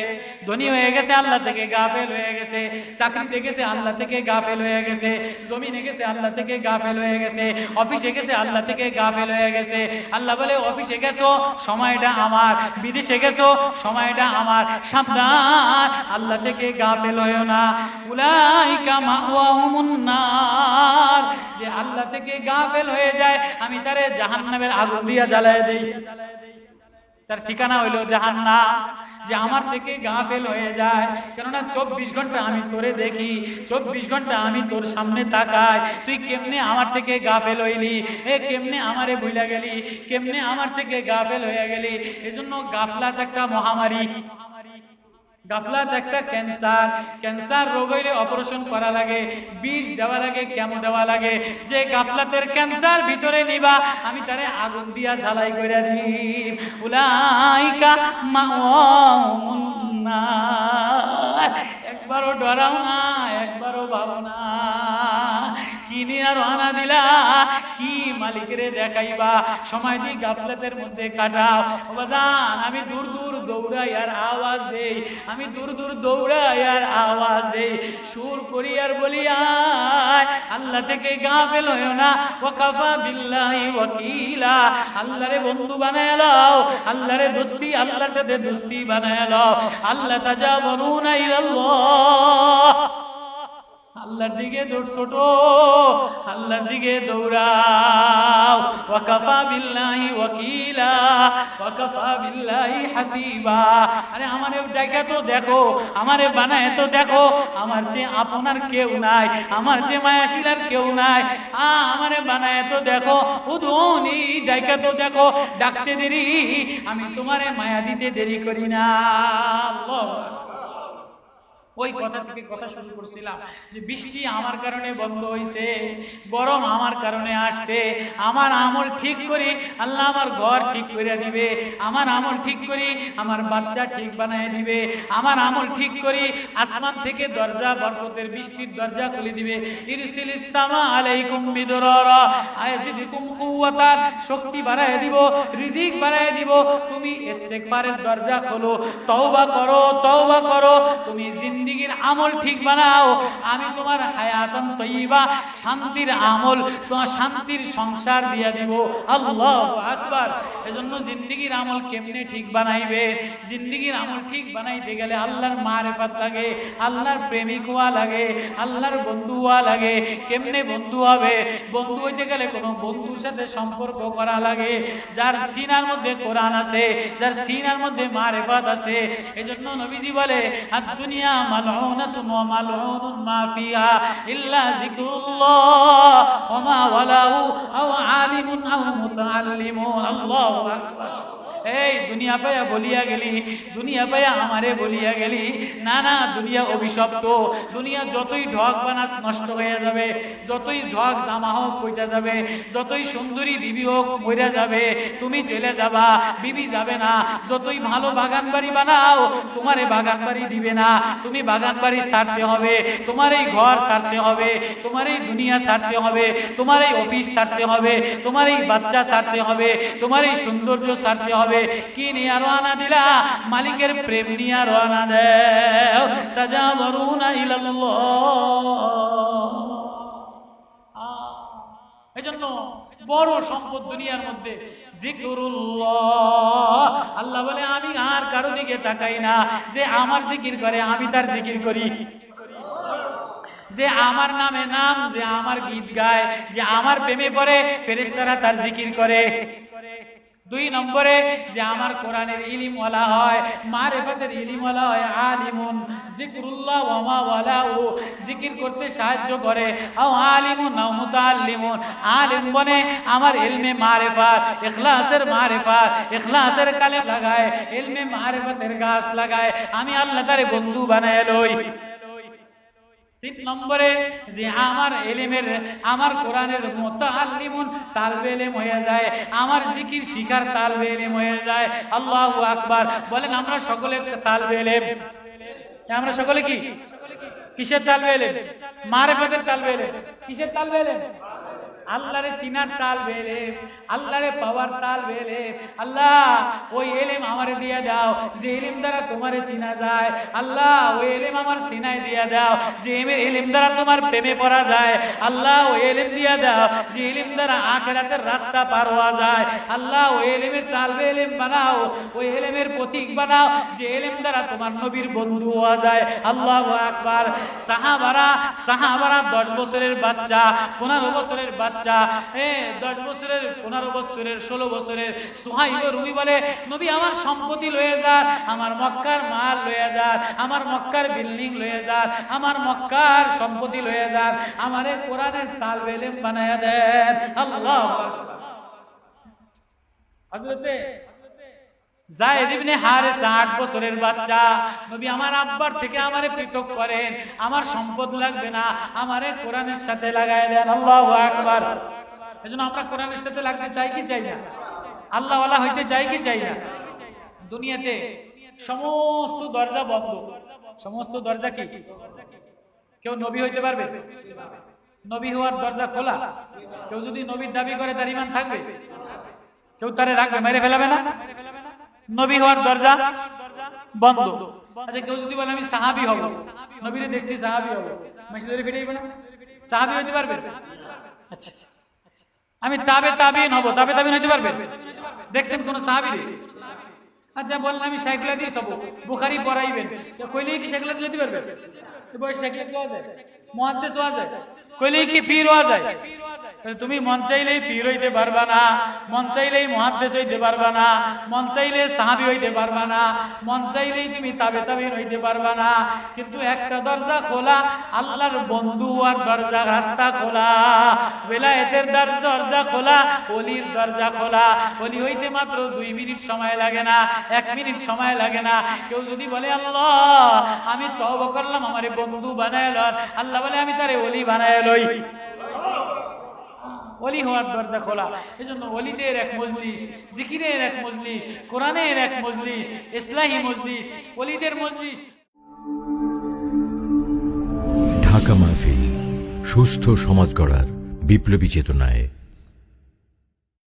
ধনী হয়ে গেছে আল্লাহ থেকে গাফেল হয়ে গেছে, চাকরিতে গেছে আল্লাহ থেকে গাফেল হয়ে গেছে, জমিনে গেছে আল্লাহ থেকে গাফেল হয়ে গেছে, অফিসে গেছে আল্লাহ থেকে গাফেল হয়ে গেছে। আল্লাহ বলে অফিসে গেছো সময়টা আমার, বিদেশে গেছো সময়টা আমার, সাবধান আল্লাহ থেকে গাফেল হয়ো না। উলাইকা মাওয়াহুমুন নার, যে আল্লাহ থেকে গাফেল হয়ে যায় আমি তারে জাহান্নামের আগুন দিয়া জ্বালায় দেই, তার ঠিকানা হইল জাহান্নাম। যে আমার থেকে গাফেল হয়ে যায়, কেননা 24 ঘন্টা আমি তোরে দেখি, 24 ঘন্টা আমি তোর সামনে তাকাই, তুই কেমনে আমার থেকে গাফেল হইলি, কেমনে আমারে ভুইলা গেলি, কেমনে আমার থেকে গাফেল হয়ে গেলি। এজন্য গাফলাত একটা মহামারী, গাফলাত একটা ক্যান্সার। ক্যান্সার রোগ হইলে অপারেশন করা লাগে, বিষ দেওয়া লাগে, কেমো দেওয়া লাগে। যে গাফলাতের ক্যান্সার ভিতরে নিবা আমি তারে আগুন দিয়া ঝালাই কইরা দিই। উলাইকা মাওয়াহুমুন নার, একবারও ডরাও না, একবারও ভাবো না। কি নিয়ে রওনা দিলা, কি মালিকরে দেখাইবা, সময় দি গাফলাতের মধ্যে কাটাও। ও বাজান, আমি দূর দূর দৌড়াই আর আওয়াজ দেই, আমি দূর দূর দৌড়াই আর আওয়াজ দেই, সুর করি আর বলি আল্লাহ থেকে গাফেল হইও না। ওয়াকাফা বিল্লাহি ওয়াকিলা, আল্লাহরে বন্ধু বানায় লও, আল্লাহরে দোস্তি, আল্লাহর সাথে দোস্তি বানায় লও। আল্লাহ তাজাবরুনা ইলাল্লাহ, আল্লাহর দিকে ছোট, আল্লাহর দিকে দৌড়াও। ওয়াকাফা বিল্লাহি ওয়াকিলা, ওয়াকাফা বিল্লাহি হাসিবা। আরে আমারে ডাইকা তো দেখো, আমারে বানায় তো দেখো, আমার যে আপনার কেউ নাই, আমার যে মায়াশীল আর কেউ নাই। আমারে বানায় তো দেখো, উদুনি ডাইকা তো দেখো, ডাকতে দেরি, আমি তোমারে মায়া দিতে দেরি করি না। আল্লাহু আকবার। ওই কথা থেকে কথা শুরু করছিলাম যে বৃষ্টি আমার কারণে বন্ধ হয়েছে, গরম আমার কারণে আসছে। আমার আমল ঠিক করি, আল্লাহ আমার ঘর ঠিক করে দিবে। আমার আমল ঠিক করি, আমার বাচ্চা ঠিক বানায় দিবে। আমার আমল ঠিক করি, আসমান থেকে দরজা বরকতের বৃষ্টির দরজা খুলে দিবে। ইরসিলিস সামা আলাইকুম বিদরারা আয়াজিদুকুম কুওয়াতান, শক্তি বাড়ায় দিব, রিজিক বাড়ায় দিব। তুমি ইস্তেগফারের দরজা খোলো, তওবা করো, তওবা করো। তুমি জিন্দেগীর আমল ঠিক বানাও, আমি তোমার হায়াতান তয়্যিবা, শান্তির আমল, তোমার শান্তির সংসার দিয়া দিব। আল্লাহু আকবার। এজন্য জিন্দেগীর আমল কেমনে ঠিক বানাইবে? জিন্দেগীর আমল ঠিক বানাইতে গেলে আল্লাহর মারিফাত লাগে, আল্লাহর প্রেমিক হওয়া লাগে, আল্লাহর বন্ধু হওয়া লাগে। কেমনে বন্ধু হবে? বন্ধু হইতে গেলে কোনো বন্ধুর সাথে সম্পর্ক করা লাগে, যার সিনার মধ্যে কোরআন আছে, যার সিনার মধ্যে মারিফাত আছে। এজন্য নবীজি বলে আদ-দুনিয়া মালউনাতুন ওয়া মালউনুন মা ফিহা ইল্লা যিকরুল্লাহ ওয়া মা ওয়ালাহু আও আলিমুন আও মুতাআল্লিমুন। আল্লাহু আকবার। এই দুনিয়া পায়া বলিয়া গেলি, দুনিয়া পায়া আমারে বলিয়া গেলি, না না, দুনিয়া অভিশপ্ত। দুনিয়া যতই ঢক বানাস নষ্ট হয়ে যাবে, যতই ঢক জামা হোক পয়সা যাবে, যতই সুন্দরী বিবি হোক মরে যাবে, তুমি চলে যাবা, বিবি যাবে না। যতই ভালো বাগান বাড়ি বানাও, তোমারে বাগান বাড়ি দিবে না। তুমি বাগান বাড়ি ছাড়তে হবে, তোমার এই ঘর ছাড়তে হবে, তোমার এই দুনিয়া ছাড়তে হবে, তোমার এই অফিস ছাড়তে হবে, তোমার এই বাচ্চা ছাড়তে হবে, তোমার এই সৌন্দর্য ছাড়তে হবে। কি নিয়ে রওনা দিলা? মালিকের প্রেম নিয়ে রওনা দেও। তাজাবরুনা ইলাল্লাহ। এজন্য বড় সম্পদ দুনিয়ার মধ্যে জিকরুল্লাহ। আল্লাহ বলে আমি আর কারো দিকে তাকাই না, যে আমার জিকির করে আমি তার জিকির করি, যে আমার নামে নাম, যে আমার গীত গায়, যে আমার প্রেমে পড়ে, ফেরেশতারা তার জিকির করে। 2 নম্বরে যে আমার কোরআনের ইলম ওয়ালা হয়, মারিফাতের ইলম ওয়ালা হয়, আলিমুন যিকরুল্লাহ ওয়া মা ওয়ালাহু, জিকির করতে সাহায্য করে। আও আলিমুন আও মুতাআল্লিমুন, আলিম বনে আমার ইলমে মারিফাত, ইখলাসের মারিফাত, ইখলাসের কালেম লাগায়, ইলমে মারিফাতের গাছ লাগায়, আমি আল্লাহ তারে বন্ধু বানায় লই। 3 নম্বরে যে আমার ইলমের, আমার কোরআনের মুতাআল্লিমুন, তালবে ইলম হয়ে যায়, আমার জিকির শিখার তালবে ইলম হয়ে যায়। আল্লাহু আকবার। বলেন আমরা সকলে তালবে ইলম। আমরা সকলে কি? কিসের তালবে ইলম? মারিফাতের তালবে ইলম। কিসের তালবে ইলম? আল্লাহরে চিনার তাল বেলে, আল্লাহরে পাওয়ার তাল বেলে। আল্লাহ ওই এলেম আমারে দিয়ে দাও যে এলিম দ্বারা তোমারে চিনা যায়। আল্লাহ ওই এলিম আমার সিনায় দিয়ে দাও যে এলিম দ্বারা তোমার প্রেমে পড়া যায়। আল্লাহ ওই এলিম দিয়ে দাও যে এলিম দ্বারা আখিরাতের রাস্তা পার হওয়া যায়। আল্লাহ ওই এলিমের তালবে এলিম বানাও, ওই এলিমের প্রতীক বানাও যে এলিম দ্বারা তোমার নবীর বন্ধু হওয়া যায়। আল্লাহু আকবার। সাহাবারা 10 বছরের বাচ্চা, 15 বছরের বাচ্চা, 10 বছরের, 15 বছরের, 16 বছরের সুহাইব রুমি বলে, নবী আমার সম্পত্তি লয়ে যান, আমার মক্কার মাল লয়ে যান, আমার মক্কার বিল্ডিং লয়ে যান, আমার মক্কার সম্পত্তি লয়ে যান, আমারে কোরআনের তালবে ইলম বানায়া দেন। আল্লাহু আকবার। হযরতে যায়েদ ইবনে হারেসা 8 বছরের বাচ্চা, নবী আমার আব্বার থেকে আমারে পৃথক করেন, আমার সম্পদ লাগবে না, আমারে কোরআনের সাথে লাগায় দেন। আল্লাহু আকবার। এজন্য আমরা কোরআনের সাথে লাগতে চাই কি চাই না? আল্লাহ ওয়ালা হইতে চাই কি চাই না? দুনিয়াতে সমস্ত দরজা বন্ধ, সমস্ত দরজা কি? কেউ নবী হইতে পারবে? নবী হওয়ার দরজা খোলা। কেউ যদি নবীর দাবি করে তার ঈমান থাকবে? কেউ তারে রাখবে, মেরে ফেলাবে না? নবী হওয়ার দরজা বন্ধ। আচ্ছা কেউ যদি বলে আমি সাহাবী হব, নবীরে দেখছি সাহাবী হব, মাইশিদের ফিরেইবে না? সাহাবী হইতে পারবে? আচ্ছা আমি তাবেঈন হব, তাবেঈন হইতে পারবে? দেখছেন কোন সাহাবী? আচ্ছা বললাম আমি শাইখুল হাদিস হব, বুখারী পড়াইবেন, কইলেই কি শাইখুল হাদিস হইতে পারবে? বয়স শাইখুল হাদিস হওয়া যায়, মুহাদ্দিস হওয়া যায়, কইলেই কি পীর হওয়া যায়? তুমি মন চাইলেই পীর হইতে পারবা না, মন চাইলেই মুহাদ্দিস হইতে পারবা না, মন চাইলে সাহাবী হইতে পারবা না, মন চাইলেই তুমি তাবেঈন হইতে পারবা না। কিন্তু একটা দরজা খোলা, আল্লাহর বন্ধু হওয়ার দরজা, রাস্তা খোলা, বেলায়েতের দরজা খোলা, ওলির দরজা খোলা। ওলি হইতে মাত্র 2 মিনিট সময় লাগে না, 1 মিনিট সময় লাগে না। কেউ যদি বলে আল্লাহ আমি তওবা করলাম আমারে বন্ধু বানায় লন, আল্লাহ বলে আমি তারে ওলি বানায় লই। ওলি হওয়ার দরজা খোলা। এজন্য ওলিদের এক মজলিস, জিকিরের এক মজলিস, কোরআনের এক মজলিস, ইসলাহি মজলিস, ওলিদের মজলিস। ঢাকা মাহফিল, সুস্থ সমাজ গড়ার বিপ্লবী চেতনায়।